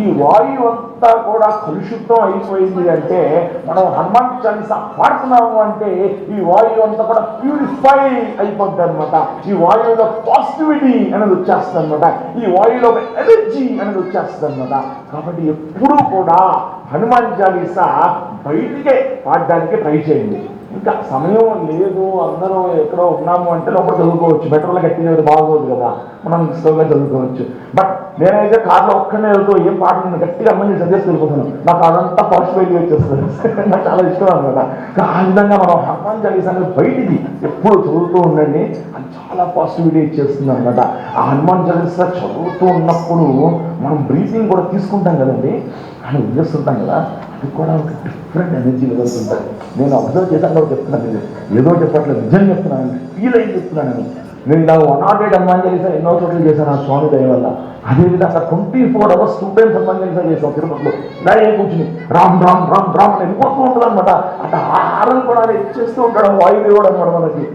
ఈ వాయు అంతా కూడా కలుషితం అయిపోయింది అంటే మనం హనుమాన్ చాలీసా పాడుతున్నాము అంటే ఈ వాయు అంతా కూడా ప్యూరిఫై అయిపోద్ది అనమాట. ఈ వాయువులో పాజిటివిటీ అనేది వచ్చేస్తుంది అనమాట. ఈ వాయువులో ఒక ఎనర్జీ అనేది వచ్చేస్తుంది అనమాట. కాబట్టి ఎప్పుడూ కూడా హనుమాన్ చాలీసా బయటికే పాడడానికి ట్రై చేయండి. ఇంకా సమయం లేదు, అందరూ ఎక్కడో ఉన్నాము అంటే లోపల చదువుకోవచ్చు. మెట్రోలో గట్టిగా బాగోదు కదా, మనం స్లోగా చదువుకోవచ్చు. బట్ నేనైతే కార్లో ఒక్కనే వెళ్తూ ఏం పాటలు గట్టిగా అమ్మని సజెస్ట్ వెళ్ళిపోతున్నాను. నాకు అదంతా పాజిటివ్ వచ్చేస్తుంది. నాకు చాలా ఇష్టం అనమాట. ఆ విధంగా మనం హనుమాన్ చాలీసా అనేది బయటికి ఎప్పుడు చదువుతూ ఉండండి, అది చాలా పాజిటివిటీ ఇచ్చేస్తుంది అనమాట. ఆ హనుమాన్ చాలీసా చదువుతూ ఉన్నప్పుడు మనం బ్రీతింగ్ కూడా తీసుకుంటాం కదండి, అని వదిలేస్తుంటాం కదా, అది కూడా ఒక డిఫరెంట్ ఎనర్జీ లెవెల్స్ ఉంటుంది. నేను అబ్జర్వ్ చేశాను కూడా చెప్తున్నాను, ఏదో చెప్పట్లేదు, నిజం చెప్తున్నాను, ఫీల్ అయ్యి చెప్తున్నాను. నేను ఇలా 108 హనుమాన్ చాలీసా ఎన్నో చోట్ల చేశాను ఆ స్వామి దయ వల్ల. అదేవిధంగా 24 hours 2 times హనుమాన్ చాలీసా చేసాం తిరుపతిలో. ఇలా ఏం కూర్చుని రామ్ రామ్ రామ్ రామ్ అని వెళ్ళిపోతూ ఉంటుంది అనమాట. అంటే ఆహారం కూడా అది ఇచ్చేస్తూ ఉంటాడు వాయుదేవుడు అనమాట మనకి.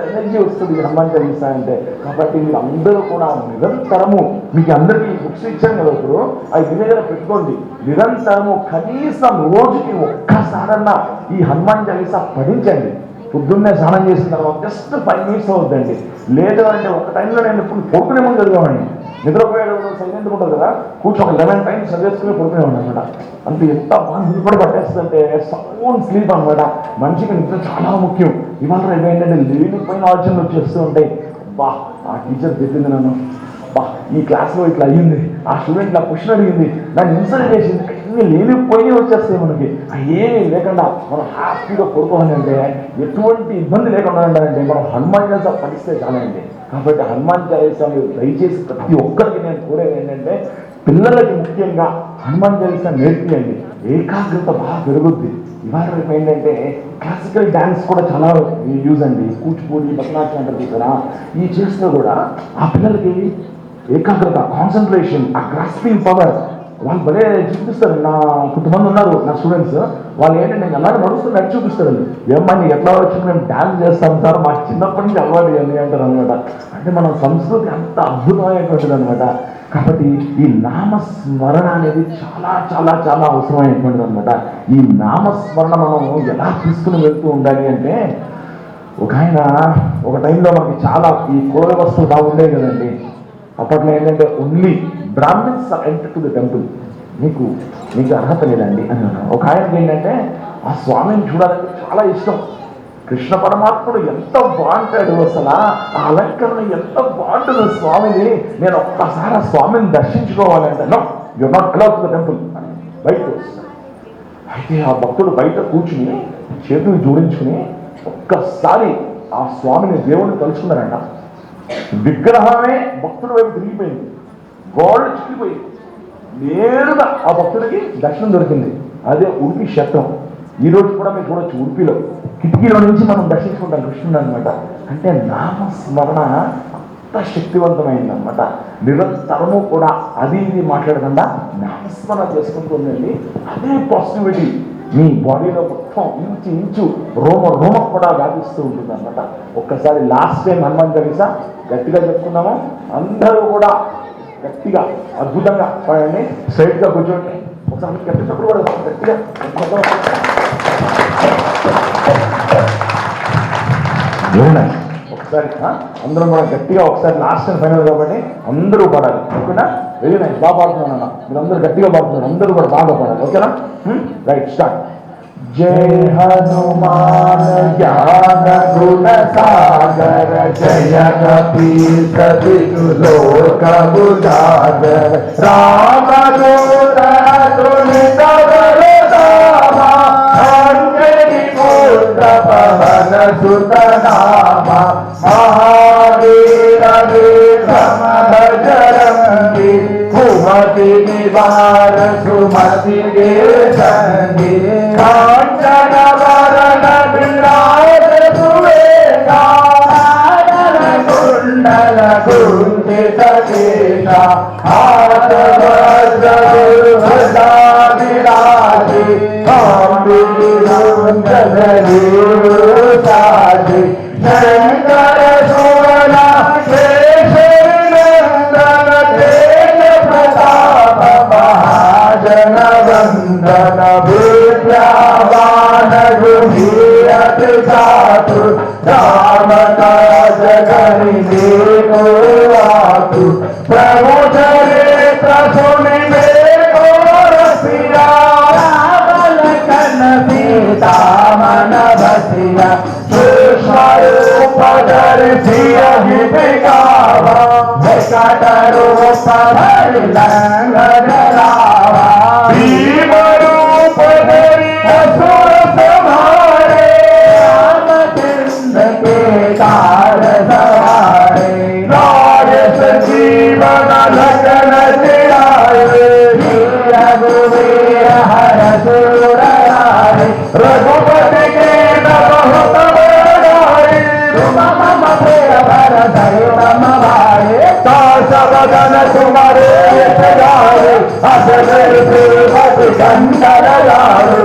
ఎనర్జీ వస్తుంది హనుమాన్ చాలీసా అంటే. కాబట్టి మీరు అందరూ కూడా నిరంతరము, మీకు అందరికీ బుక్స్ ఇచ్చాను కదా ఇప్పుడు, అవి మీ దగ్గర పెట్టుకోండి. నిరంతరము కనీసం రోజుకి ఒక్కసారన్నా ఈ హనుమాన్ చాలీసా పఠించండి. పొద్దున్నే స్నానం చేసిన తర్వాత జస్ట్ 5 minutes అవుతుందండి. లేదు అంటే ఒక టైంలో నేను ఇప్పుడు పడుకునే ముందు చదివామండి. నిద్రపోయేటప్పుడు సైలెంట్ ఉంటుంది కదా, కూర్చొని ఒక 11 times చదివేసుకుని పడుకునేవాడు అనమాట. అంతే ఎంత బాగా నిద్ర పట్టేస్తుందంటే సౌండ్ స్లీప్ అనమాట. మనిషికి నిద్ర చాలా ముఖ్యం. ఇవాళ రేపు ఏంటంటే లేనిపోయిన ఆలోచనలు వచ్చేస్తూ ఉంటాయి. బా ఆ టీచర్ చెప్పింది నన్ను, బా ఈ క్లాస్లో ఇట్లా అయ్యింది, ఆ స్టూడెంట్ ఇలా క్వశ్చన్ అడిగింది, నన్ను ఇన్సల్ట్ చేసింది, అన్నీ లేనిపోయినవి వచ్చేస్తాయి మనకి. ఏమీ లేకుండా మనం హ్యాపీగా పడుకోవాలంటే, ఎటువంటి ఇబ్బంది లేకుండా ఉండాలంటే మనం హనుమాన్ చాలీసా పఠిస్తే చాలండి. కాబట్టి హనుమాన్ చాలీసా మీరు దయచేసి ప్రతి ఒక్కరికి నేను కోరేది ఏంటంటే, పిల్లలకి ముఖ్యంగా హనుమాన్ చాలీసా నేర్పియండి. ఏకాగ్రత బాగా పెరుగుద్ది. ఇవాళ రేపు ఏంటంటే క్లాసికల్ డ్యాన్స్ కూడా చాలా యూజ్ అండి. కూచిపూడి, భరతనాట్యం అంటారు కదా, ఈ చేస్తే కూడా ఆ పిల్లలకి ఏకాగ్రత, కాన్సన్ట్రేషన్, ఆ గ్రాస్పింగ్ పవర్ వాళ్ళు భలే చూపిస్తారు. నా కొంతమంది ఉన్నారు నా స్టూడెంట్స్, వాళ్ళు ఏంటంటే నేను అలాగే నడుస్తూ నడిచి చూపిస్తారు. ఏమ్మా నీకు ఎట్లా వచ్చి మేము డ్యాన్స్ చేస్తాం సార్, మాకు చిన్నప్పటి నుంచి అలవాటు అని అంటారు అనమాట. అంటే మన సంస్కృతి అంత అద్భుతమైనటువంటిది అనమాట. కాబట్టి ఈ నామస్మరణ అనేది చాలా చాలా చాలా అవసరమైనటువంటిది అనమాట. ఈ నామస్మరణ మనం ఎలా తీసుకుని వెళ్తూ ఉండాలి అంటే, ఒక టైంలో మనకి చాలా ఈ కుల వ్యవస్థలు బాగుండేవి కదండి. అప్పట్లో ఏంటంటే only Brahmins enter to the temple, మీకు అర్హత లేదండి అని అన్నాను. ఒక ఆయనకి ఏంటంటే ఆ స్వామిని చూడాలంటే చాలా ఇష్టం. కృష్ణ పరమాత్ముడు ఎంత బాగుంటాడు, అసలు ఆ అలంకరణ ఎంత బాగుంటుంది స్వామిని, నేను ఒక్కసారి ఆ స్వామిని దర్శించుకోవాలంటే no you not allowed to the temple అని బయటకు వస్తాడు. అయితే ఆ భక్తుడు బయట కూర్చుని చేతులు జోడించుకుని ఒక్కసారి ఆ స్వామిని, దేవుడిని తలుచుకున్నారంట. విగ్రహమే భక్తుడి వైపు తిరిగిపోయింది, గోళ్ళు చిక్కిపోయి నేరుగా ఆ భక్తుడికి దర్శనం దొరికింది. అదే ఉడిపి క్షేత్రం. ఈ రోజు కూడా మీరు చూడొచ్చు, ఉడిపిలో కిటికీలో నుంచి మనం దర్శించుకుంటాం కృష్ణుడు అనమాట. అంటే నామస్మరణ అంత శక్తివంతమైంది అనమాట. నిరంతరము కూడా అది ఇది మాట్లాడకుండా నామస్మరణ చేసుకుంటుందండి. అదే పాజిటివిటీ మీ బాడీలో మొత్తం ఇంచు రోమ కూడా వ్యాపిస్తూ ఉంటుంది అనమాట. ఒక్కసారి లాస్ట్ టైం హనుమాన్ చాలీసా గట్టిగా చెప్పుకున్నాము. అందరూ కూడా గట్టిగా అద్భుతంగా పాడండి. స్ట్రైట్గా కూర్చోండి. ఒకసారి గట్టినప్పుడు కూడా గట్టిగా ఒకసారి అందరం కూడా గట్టిగా ఒకసారి లాస్ట్ టైం ఫైనల్ కాబట్టి అందరూ పాడాలి. ఓకేనా? వెరీ నైస్, బాగా పాడుతున్నాను అన్న. మీరు అందరూ గట్టిగా పాడుతున్నారు, అందరూ కూడా బాగా పాడాలి. ఓకేనా? Right, start. జై హనుమాన్ జ్ఞాన గుణ సాగర, జయ కపీత లోక ఉజాగర, రామ దూత తులిత బలరామ, అంజని పుత్ర పవన సుత నామ, మహావీర విక్రమ భజరంగి, కుమతి నివార సుమతి దేశంగి, కాంచన వరణ విరాజ సువేశ, కుండల కుంజిత కేశ, హాత వజ్ర ధ్వజా విరాజి, కాంబీరుంజలి సాజి, శంకర సువన శేషరి నందన తేజ ప్రతాప మహాజన వందన, విద్యావాన గుహీయతి సాతు, రామ కాజ కరి దేవాతు, ప్రభు చరిత్ర సుని మేకో రసియా, రావలకన సీతా మన బసియా, సూక్ష్మ రూప దర్శియ హితగావా, వికట రూప ధరి లంగన రావా, భీమ రూప ధరి అసుర సంహారే, రామచంద్ర के कार सवारे, राजस जीवन लगन चिराए, रघुवीर हर सुर राए, रघुपति के बहुत बड़ाई, तुम मम प्रिय भर धरि मम भाई, सबदन तुम्हारे गाए, अजर श्रीमति कंचन लाए,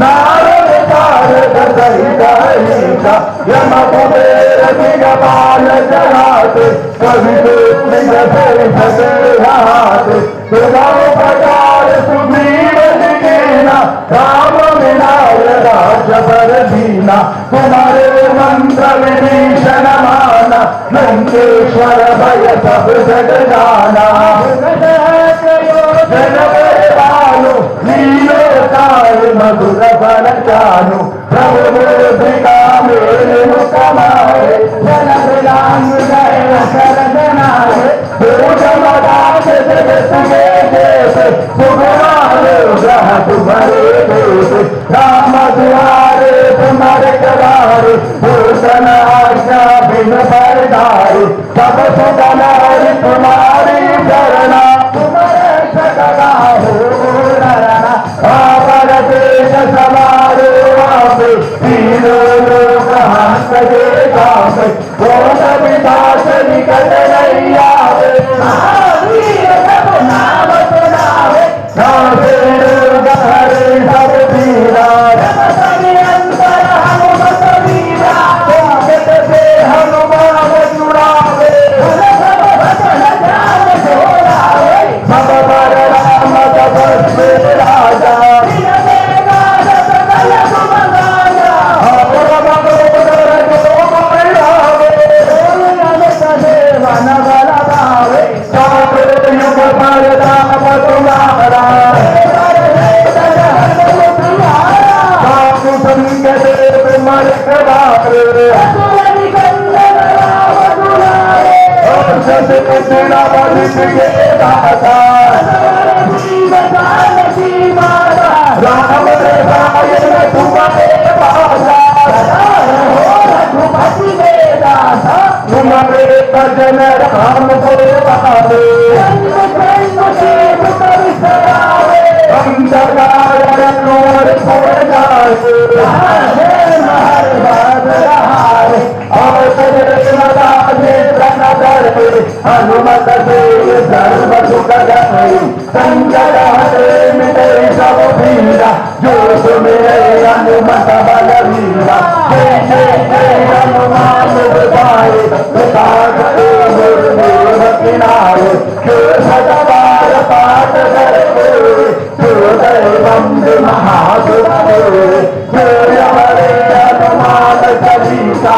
नारद यम कुबेर दिगपाल जहाते कवि हाथे प्रकार सुग्रीव दिगेना राम विनाय राज्य पर दीना तुम्हारे मंत्र विभीषण माना लंकेश्वर भय सब जग जाना जन पालो लीलो काल मधुर बल जानो प्रभु मुद्रिका मेरे मुकमाए जन विलांग जय कर जनाए जगत के जैसे सुगमारे ग्रह तुम्हारे देश राम दुआरे तुम्हारे करारे भूषण आज्ञा बिन परदारे सब सुगनारी तुम्हारी शरणा तुम्हारे सदा हो रना आवर देश समारे वापे तीनों लोग हंस के गावे बोल विकास निकट नहीं आवे नाम सुनावे हरे सब वीरा अंतर हनुमत वीरा से हनुमान जुड़ावे सब पर राम तपस्वी राजा भजन राम को हनुमत सर्व सुख संकट हरे मिटे सब पीरा जो सुमिरे हनुमत बल वीरा जय जय जय हनुमान गोसाई गुरुदेव किनारे जो सतबार पाठ करते जो दैवं महासुरे जो हरे हनुमान चालीसा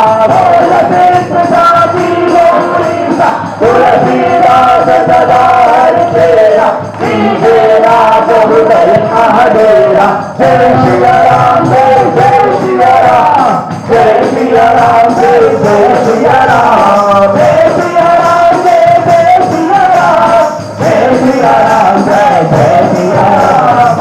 तुलसीदास सदा हरिचेरा श्रीजेरा हृदय हरेरा जय श्री राम जय जय श्री राम जय श्री राम जय जय श्री राम जय श्री राम जय जय श्री राम जय श्री राम जय जय श्री राम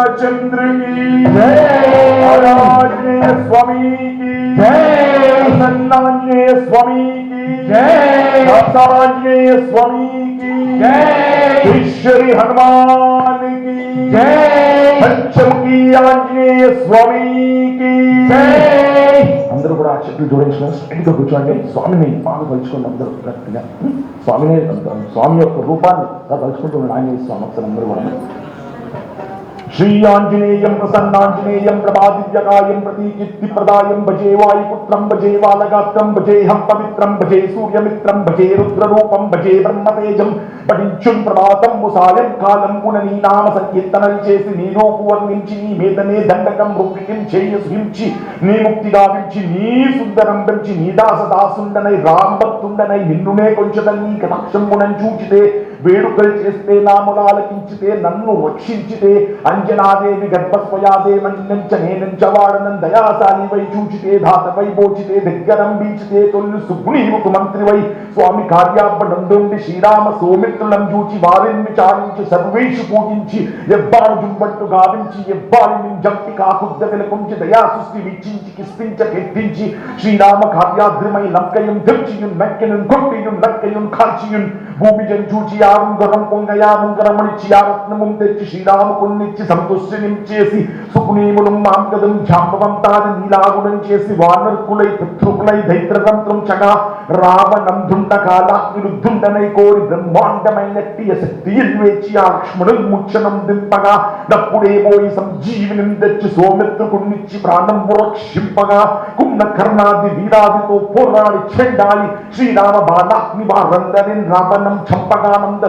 रामचंद्र की जय, आंजनेय स्वामी की जय, प्रसन्नांजनेय स्वामी की जय, दातांजनेय स्वामी की जय, श्री हनुमान की जय, पंचमुखी आंजनेय स्वामी की जय। అందరూ కూడా చెట్లు జోడించుకొని స్ట్రైట్గా కూర్చోండి. స్వామిని బాగా తలుచుకోండి. అందరూ గట్టిగా స్వామిని స్వామి యొక్క రూపాన్ని తలుచుకుంటున్నాడు ఆంజనేయ స్వామి. ఒకసారి అందరూ కూడా श्री आंजनेयं प्रसन्नांजनेयं प्रभादिव्यकायं प्रतीकीर्तिप्रदायं भजे वायुपुत्रं भजे बालगात्रं भजेऽहं पवित्रं भजे सूर्यमित्रं भजे रुद्ररूपं भजे ब्रह्मतेजं पठिంచున్ ప్రభాతం ముసాయం కాలం పునని నామ సంకీర్తనలు చేసి నీ రూపు వర్ణించి నీ మీదనే దండకం రుక్కిం చేయసుహించి నీ ముక్తిగా వించి నీ సుందరం పెంచి నీ దాస దాసుండనై రాంభక్తుండనై నిన్నునే కొంచెదల్ నీ కటాక్షంబునం చూచితే వేడుకలు చేస్తే నాములాలకించితే నన్ను రక్షించితే అంజనాదేవి గర్భస్వయాదే మన్నంచ నేనంచ వాడనం దయాశాలి వై చూచితే ధాతవై బోచితే దగ్గరంబించితే తొల్లు సుగ్రీవుకు మంత్రివై స్వామి కార్యాపడందొండి శ్రీరామ సౌమిత్రులం చూచి వారిని విచారించి సర్వేషు పూజించి ఎవ్వారు జుంబట్టు గావించి ఎవ్వారిని జంపి కాకుద్ద వెలకుంచి దయా సృష్టి విచ్చించి కిస్పించ కెత్తించి శ్రీరామ కార్యాద్రిమై లంకయం తెర్చియున్ మెక్కయున్ కొట్టియున్ నక్కయున్ కాల్చియున్ భూమిజన్ చూచి యావం గొర్రం పొంగయా ముంగరమణిచ్చి యారత్నముం తెచ్చి శ్రీరాముకున్నిచ్చి సంతుష్టిని చేసి సుకునీములం మాంగదం జాంబవంతాది నీలాగుణం చేసి వానర్కులై పితృకులై దైత్రతంత్రం చగా రావణం దుండకాలాగ్నిరుద్ధుండనై కోరి బ్రహ్మాండమైనట్టి శక్తిயில் వేచి ఆ లక్ష్మణుల్ ముచ్చనం దింపగా నప్పుడే పోయి సంజీవిని తెచ్చి సోమిత్రుకున్నిచ్చి ప్రాణం రక్షింపగా కుమ్న కర్ణాది వీరాదితో పోరాడి చెండాలి శ్రీరామ బాణాగ్ని వారందరిన్ రావణం చంపగానంద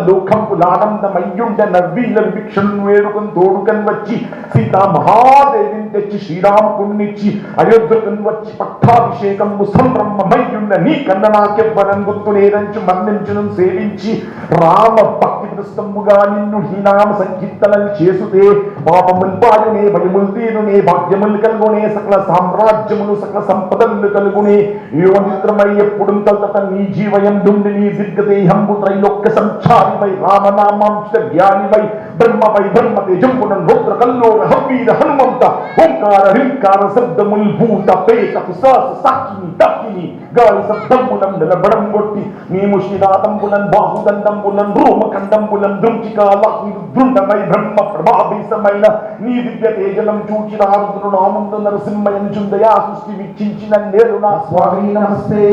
లోకంపులానందమయ్యుండ నవ్వీల విక్షణ్ వేడుకం తోడుకన్ వచ్చి సీతా మహాదేవిని తెచ్చి శ్రీరాముకున్నిచ్చి అయోధ్యకన్ వచ్చి పట్టాభిషేకం సంభ్రమమయ్యుండ నీ కన్న నాకెవ్వరం గుర్తు లేదంచు మన్నించును సేవించి రామ భక్తి ప్రస్తముగా నిన్ను హీనామ సంకీర్తనలు చేసుతే పాపముల్ పాయునే భయముల్ తీరునే భాగ్యముల్ కలుగునే సకల సామ్రాజ్యములు సకల సంపదలు కలుగునే యోనిద్రమై ఎప్పుడు తల్తత నీ జీవయం దుండి నీ దీర్ఘదేహంబు త్రైలోక్య సంచారివై రామనామాంశ జ్ఞానివై బ్రహ్మవై బ్రహ్మ తేజంబునం రుద్ర కల్లోర హవ్వీర హనుమంత ఓంకార హింకార శబ్దముల్ భూత పేత పిశాచ సాక్షిని దక్కిని గాలి శబ్దంబులం నిలబడం కొట్టి నీ ముష్టినాథంబులం బాహుదండంబులం రోమఖండంబులం దృంచికాలాగ్ని రుద్రుండమై బ్రహ్మ ప్రభాభీసమైన నీ దివ్య తేజలం చూచి నారుద్రు నామందు నరసింహయం చుందయా సృష్టి వీక్షించిన నేరు నా స్వామి నమస్తే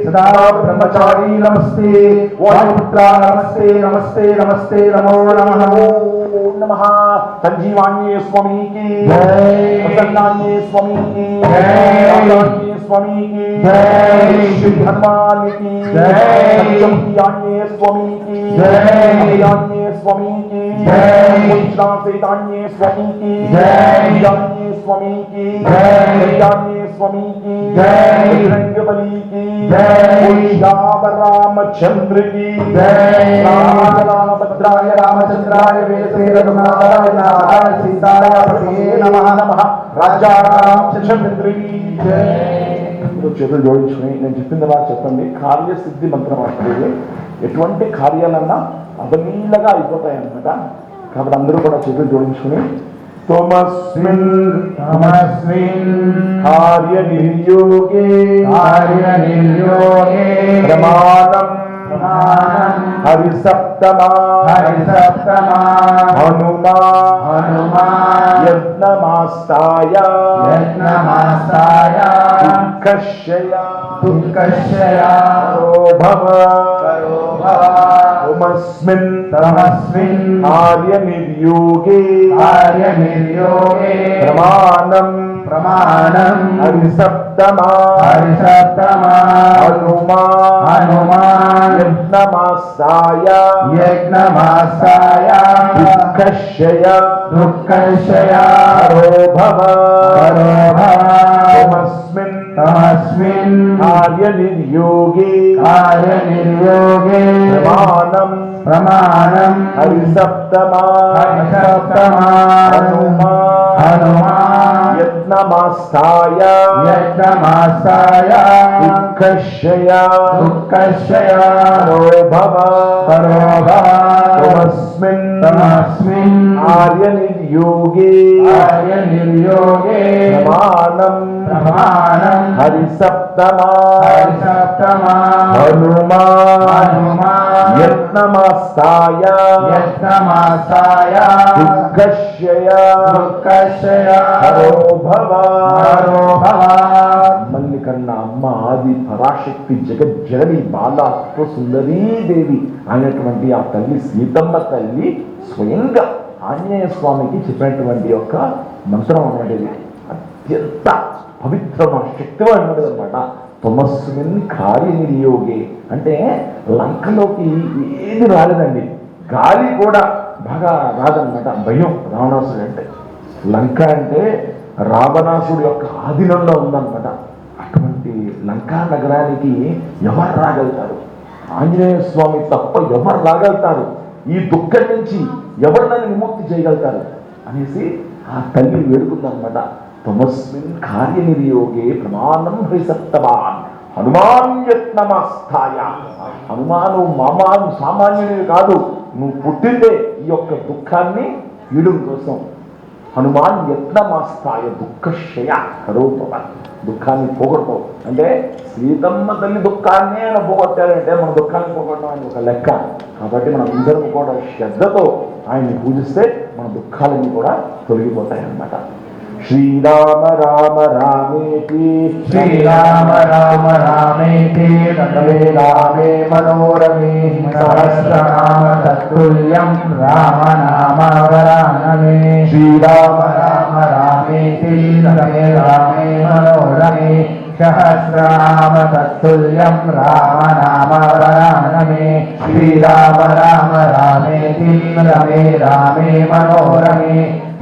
సదా బ్రహ్మచారి నమస్తే వాయుపుత్ర నమస్తే నమస్తే నమస్తే నమో నమః నమః సంజీవాన్యే స్వామికి జై ప్రసన్నాన్యే స్వామికి జై స్వామికి జై శ్రీ హనుమానికి జై సత్యముఖ్యాన్యే స్వామికి జై అభయాన్యే స్వామికి జై వైష్ణవసేతాన్యే స్వామికి జై యాన్యే స్వామికి జై యాన్యే స్వామికి జై రంగబలికి జై శ్యామ రామచంద్రకి జై రామభద్రాయ రామచంద్రాయ వేసే రఘునాథాయ నారాయణ సీతాయ పతే నమః నమః రాజా రామచంద్రకి జై. చేతులు జోడించుకుని నేను చెప్పింది అలా చెప్పండి. కార్యసిద్ధి మంత్రం అంటే ఎటువంటి కార్యాలన్నా అవలీలగా అయిపోతాయి అన్నమాట. కాబట్టి అందరూ కూడా చేతులు జోడించుకుని తమస్మిన్ కార్యనిర్యోగే ప్రమాణం హరిసప్తమా హనుమా యజ్ఞమాస్తాయ దుఃఖశయ భవ తమస్మిన్ కార్యనిర్యోగే ప్రమాణం హరిసప్తమా హనుమా యజ్ఞమాస్తాయ దుఃఖశయ భవ తమస్మిన్ కార్యనిర్యోగే ప్రమాణం హరిసప్తమా హనుమా యజ్ఞమాస్తాయ దుఃఖశయ భవ తమస్మిన్ కార్యనిర్యోగే ప్రమాణం హరిసప్తమా హనుమా యజ్ఞమాస్తాయ దుఃఖశయ భవ. మల్లికన్న అమ్మ ఆది పరాశక్తి జగజ్జనని బాలా సుందరీదేవి అయినటువంటి ఆ తల్లి సీతమ్మ తల్లి స్వయంగా ఆంజనేయ స్వామికి చెప్పినటువంటి యొక్క మంత్రం అనేది అత్యంత పవిత్రమైన శక్తివంతమైనది అనమాట. తమస్మిన్ కార్యనిర్యోగే అంటే లంకలోకి ఏది రాలేదండి, గాలి కూడా బాగా రాదనమాట. భయం రావణాసుడు అంటే. లంక అంటే రావణాసుడు యొక్క ఆధీనంలో ఉందన్నమాట. అటువంటి లంకా నగరానికి ఎవరు రాగలుగుతారు? ఆంజనేయ స్వామి తప్ప ఎవరు రాగలుగుతారు, ఈ దుఃఖం నుంచి ఎవరు నన్ను విముక్తి చేయగలుగుతారు అనేసి ఆ తల్లి వేడుకుందనమాట. తమస్మిన్ కార్యనిర్యోగే ప్రమాణం హరిసత్తవాన్ హనుమాన్ యత్నమాస్థాయ. హనుమాను మామాను సామాన్యునివి కాదు, నువ్వు పుట్టిందే ఈ యొక్క దుఃఖాన్ని వీడు కోసం. హనుమాన్ యత్నమాస్థాయ దుఃఖశయ కరోపవ. దుఃఖాన్ని పోగొడతావు అంటే సీతమ్మ తల్లి దుఃఖాన్ని ఆయన పోగొట్టారంటే మన దుఃఖాన్ని పోగొట్టడం అని ఒక లెక్క. కాబట్టి మనం అందరం కూడా శ్రద్ధతో ఆయన్ని పూజిస్తే మన దుఃఖాలన్నీ కూడా తొలగిపోతాయి అన్నమాట. శ్రీరామ రామ రామేతి శ్రీరామ రామ రామేతి రమే రామే మనోరమే సహస్రనామ తత్తుల్యం రామ నామ వరాననే. శ్రీరామ రామ రామేతి రమే రామే మనోరమే సహస్రనామ తత్తుల్యం రామ నామ వరాననే. శ్రీరామ రామ రామేతి రమే రామే మనోరమే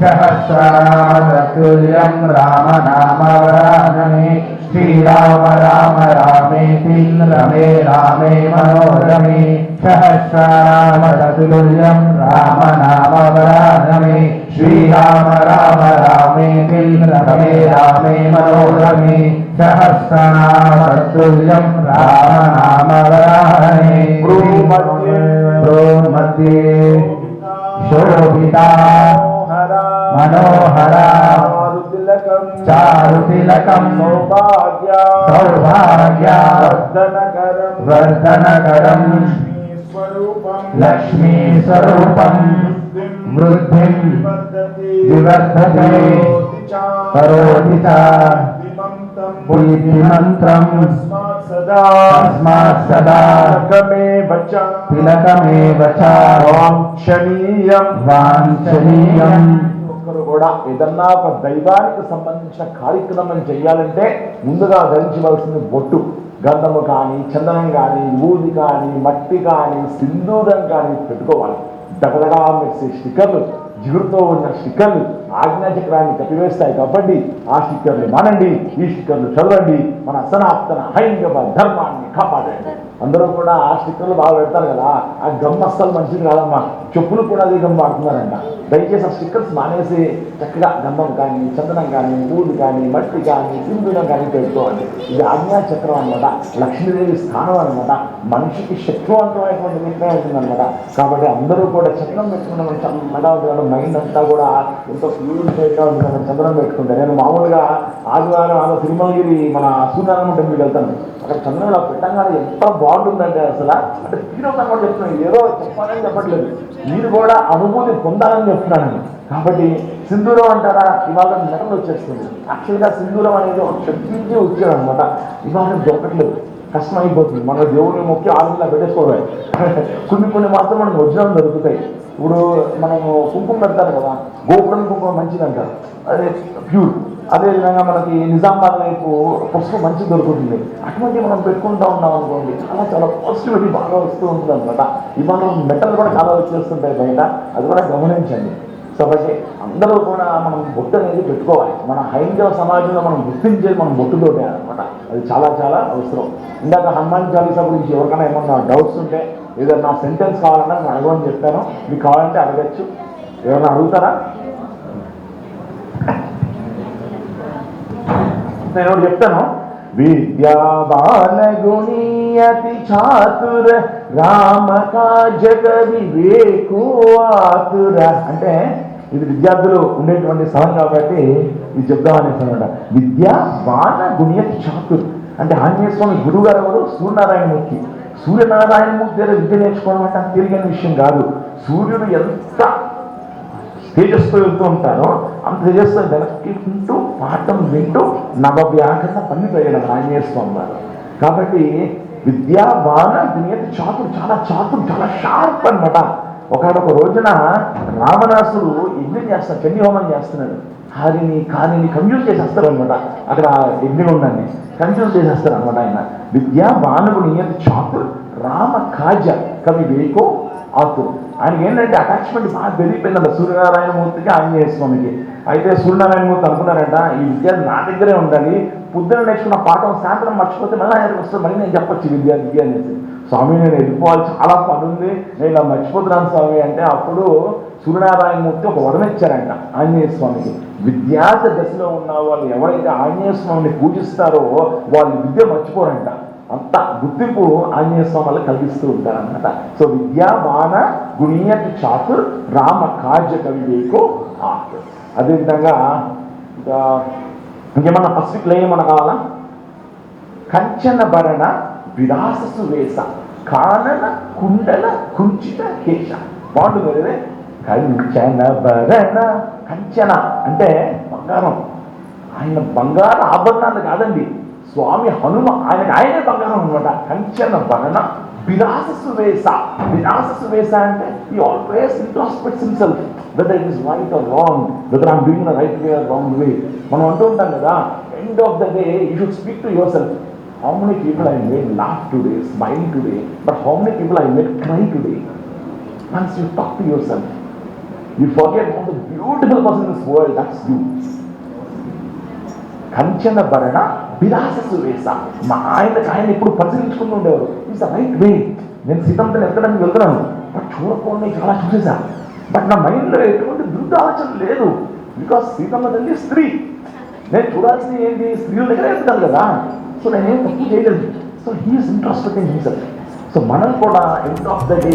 సహస్రనామ తత్తుల్యం రామ నామ వరాననే. శ్రీరామ రామ రామేతి రమే రామే మనోరమే సహస్రనామ తత్తుల్యం రామ నామ వరాననే. శ్రీరామ రామ రామేతి రమే రామే మనోరమే సహస్రనామ తత్తుల్యం రామ నామ వరాననే. మధ్యే శోభితా మనోహర చారుతిలకం సౌభాగ్య వర్ధనకరం లక్ష్మీ స్వరూపం వృద్ధిం వివర్ధతే కరోతి చ బుద్ధిమంత్రం తస్మాత్ సదా తిలకమేవ చ వాంఛనీయం. ఒక్కరు కూడా ఏదన్నా ఒక దైవానికి సంబంధించిన కార్యక్రమం చేయాలంటే ముందుగా ధరించవలసింది బొట్టు, గంధము కానీ, చందనం కానీ, ఊది కానీ, మట్టి కానీ, సింధూరం కానీ పెట్టుకోవాలి. దగదగా మెరిసే స్టిక్కర్లు, జిగురుతో ఉన్న స్టిక్కర్లు ఆజ్ఞాచక్రాన్ని కప్పివేస్తాయి కాబట్టి ఆ స్టిక్కర్లు మానండి, ఈ స్టిక్కర్లు చదవండి, మన సనాతన హైందవ ధర్మాన్ని కాపాడండి. అందరూ కూడా ఆ స్టిక్కర్లు బాగా పెడతారు కదా, ఆ గమ్ అస్సలు మంచిది కాదమ్మా. చెప్పులు కూడా అదే గమ్ వాడుతున్నారంట. దయచేసి ఆ స్టిక్కర్స్ మానేసి చక్కగా గంధం కానీ, చందనం కానీ, ఊది కానీ, మట్టి కానీ, సింధూరం కానీ పెట్టుకోవాలి. ఇది ఆజ్ఞాచక్రం అనమాట, లక్ష్మీదేవి స్థానం అనమాట. మనిషికి శక్తివంతమైనటువంటి విషయం ఉంటుందన్నమాట. కాబట్టి అందరూ కూడా చక్రం పెట్టుకున్న చల్లగా ఉంటుంది, మైండ్ అంతా కూడా ఎంతో ప్యూరిఫైడ్గా ఉంటుంది. చంద్రం పెట్టుకుంటారు. నేను మామూలుగా ఆదివారం తిరుమలగిరి మన సూర్యనారాయణ టెంపుల్కి వెళ్తాను. అక్కడ చంద్రంలో పెట్టంగానే ఎంత బాగుంటుందంటే అసలు అంటే తీవ్రంగా కూడా చెప్తున్నాను, ఏదో చెప్పాలని చెప్పట్లేదు, మీరు కూడా అనుభూతి పొందాలని చెప్తున్నాను. కాబట్టి సింధూరం అంటారా, ఇవాళ మెటల్ వచ్చేస్తుంది. యాక్చువల్గా సింధూరం అనేది ఒక శక్తి నుంచి వచ్చాడు అనమాట. ఇవాళ దొరకట్లేదు, కష్టం అయిపోతుంది. మన దేవుని మొక్కి ఆలోచన పెట్టేసుకోవాలి. కొన్ని మాత్రం మనకు ఒరిజినల్ దొరుకుతాయి. ఇప్పుడు మనము కుంకుమ పెడతారు కదా, గోపురం కుంకుమ మంచిది అంటారు, అదే ప్యూర్. అదేవిధంగా మనకి నిజామాబాద్ వైపు పసుపు మంచిది దొరుకుతుంది. అటువంటి మనం పెట్టుకుంటూ ఉన్నాం అనుకోండి, చాలా పాజిటివిటీ బాగా వస్తూ ఉంటుంది అనమాట. ఇవాళ మెటల్ కూడా చాలా వచ్చేస్తుంటాయి బయట, అది కూడా గమనించండి. కాబట్టి అందరూ కూడా మనం బొట్టు అనేది పెట్టుకోవాలి. మన హైందవ సమాజంలో మనం గుర్తించేది మనం బొట్టుతోటే అనమాట. అది చాలా అవసరం. ఇందాక హనుమాన్ చాలీసా గురించి ఎవరికైనా ఏమన్నా డౌట్స్ ఉంటే, ఏదన్నా సెంటెన్స్ కావాలన్నా నేను అడగమని చెప్పాను. మీకు కావాలంటే అడగచ్చు. ఎవరైనా అడుగుతారా? నేను ఒకటి చెప్తాను. విద్యాబాలగుణీయతి చాతుర రామ కాజ వివేకు ఆతుర. అంటే ఇది విద్యార్థులు ఉండేటువంటి స్థలం కాబట్టి ఇది చెప్దామనేసి అనమాట. విద్యా బాల గుణీయతి చాతుర్ అంటే ఆంజనేయ స్వామి గురువు గారు ఎవరు? సూర్యనారాయణమూర్తి. సూర్యనారాయణమూర్తి దగ్గర విద్య నేర్చుకోవడం అంటే తెలియని విషయం కాదు. సూర్యుడు ఎంత తేజస్తో వెళ్తూ ఉంటారో అంత తేజస్తో వెనక్కింటూ పాఠం వింటూ నవవ్యాకరణ పని పోయాడు ఆంజనేయ స్వామి వారు. కాబట్టి విద్యా బాల గుణీయతి చాతుర్, చాలా షార్ప్ అనమాట. ఒకనొక రోజున రావణాసుడు యజ్ఞం చేస్తాడు, చండీ హోమం చేస్తున్నాడు. హారిని కానిని కన్ఫ్యూజ్ చేసేస్తారు అనమాట. అక్కడ యజ్ఞగుండాన్ని కన్ఫ్యూజ్ చేసేస్తారు అనమాట ఆయన. విద్యా బాలగుణీయతి చాతుర్ రామ కాజ కవి వేకో ఆతుర్. ఆయనకి ఏంటంటే అటాచ్మెంట్ బాగా పెరిగిపోయిందంట సూర్యనారాయణమూర్తికి, ఆంజనేయ స్వామికి. అయితే సూర్యనారాయణమూర్తి అనుకున్నారంట, ఈ విద్య నా దగ్గరే ఉండాలి, పొద్దున నేర్చుకున్న పాఠం సాయంత్రం మర్చిపోతే మళ్ళీ ఆయనకు వస్తుంది, మళ్ళీ నేను చెప్పొచ్చు విద్య అనేసి. స్వామి నేను వెళ్ళిపోవాలి, చాలా పని ఉంది, నేను ఇలా మర్చిపోతున్నాను స్వామి అంటే అప్పుడు సూర్యనారాయణమూర్తి ఒక వరం ఇచ్చారంట ఆంజనేయ స్వామికి. విద్యార్థి దశలో ఉన్న వాళ్ళు ఎవరైతే ఆంజనేయ స్వామిని పూజిస్తారో వాళ్ళు విద్య మర్చిపోరంట. అంత గుర్తింపు ఆంజనేయ స్వామి వల్ల కలిగిస్తూ ఉంటారన్నమాట. సో విద్యా మాన గుణీయత చాతుర్ రామ కార్య కవివేకో ఆకు. అదేవిధంగా ఇంకేమన్నా ఫస్ట్ క్లే ఏమన్నా కావాలా? కంచన భరణ విరాససు వేస కానన కుండల కుంచిత కేశ. బాగుంటుంది కదా. కంచన భరణ, కంచన అంటే బంగారం. ఆయన బంగారు ఆభరణాలు కాదండి, స్వామి హనుమ ఆయనే బంగారం అనమాట. కంచన భరణ విరాససు వేస. విరాససు వేస అంటే he always introspects himself whether it is right or wrong, whether I'm doing the right way or wrong way. మనం అంటూ ఉంటాం కదా, end of the day you should speak to yourself. How many people I made laugh today, smile today, but how many people I made cry today? Once you talk to yourself, you forget all the beautiful person in this world, that's you. కంచన భరణ విరాససు వేస. మా ఆయన ఇప్పుడు పరిశీలించుకుంటూ ఉండేవారు, ఇట్స్ ద రైట్ వే. నేను సీతమ్మతో ఎక్కడానికి వెళ్తున్నాను, బట్ చూడకుండా చాలా చూసేసా, బట్ నా మైండ్లో ఎటువంటి దుర్ద ఆలోచన లేదు. బికాస్ సీతమ్మ తల్లి స్త్రీ, నేను చూడాల్సింది ఏంటి, స్త్రీల దగ్గర వెళ్తాను కదా. సో నేనేం తప్పు చేయలేదు. So he is interested in himself. So మనం కూడా ఎండ్ ఆఫ్ ద డే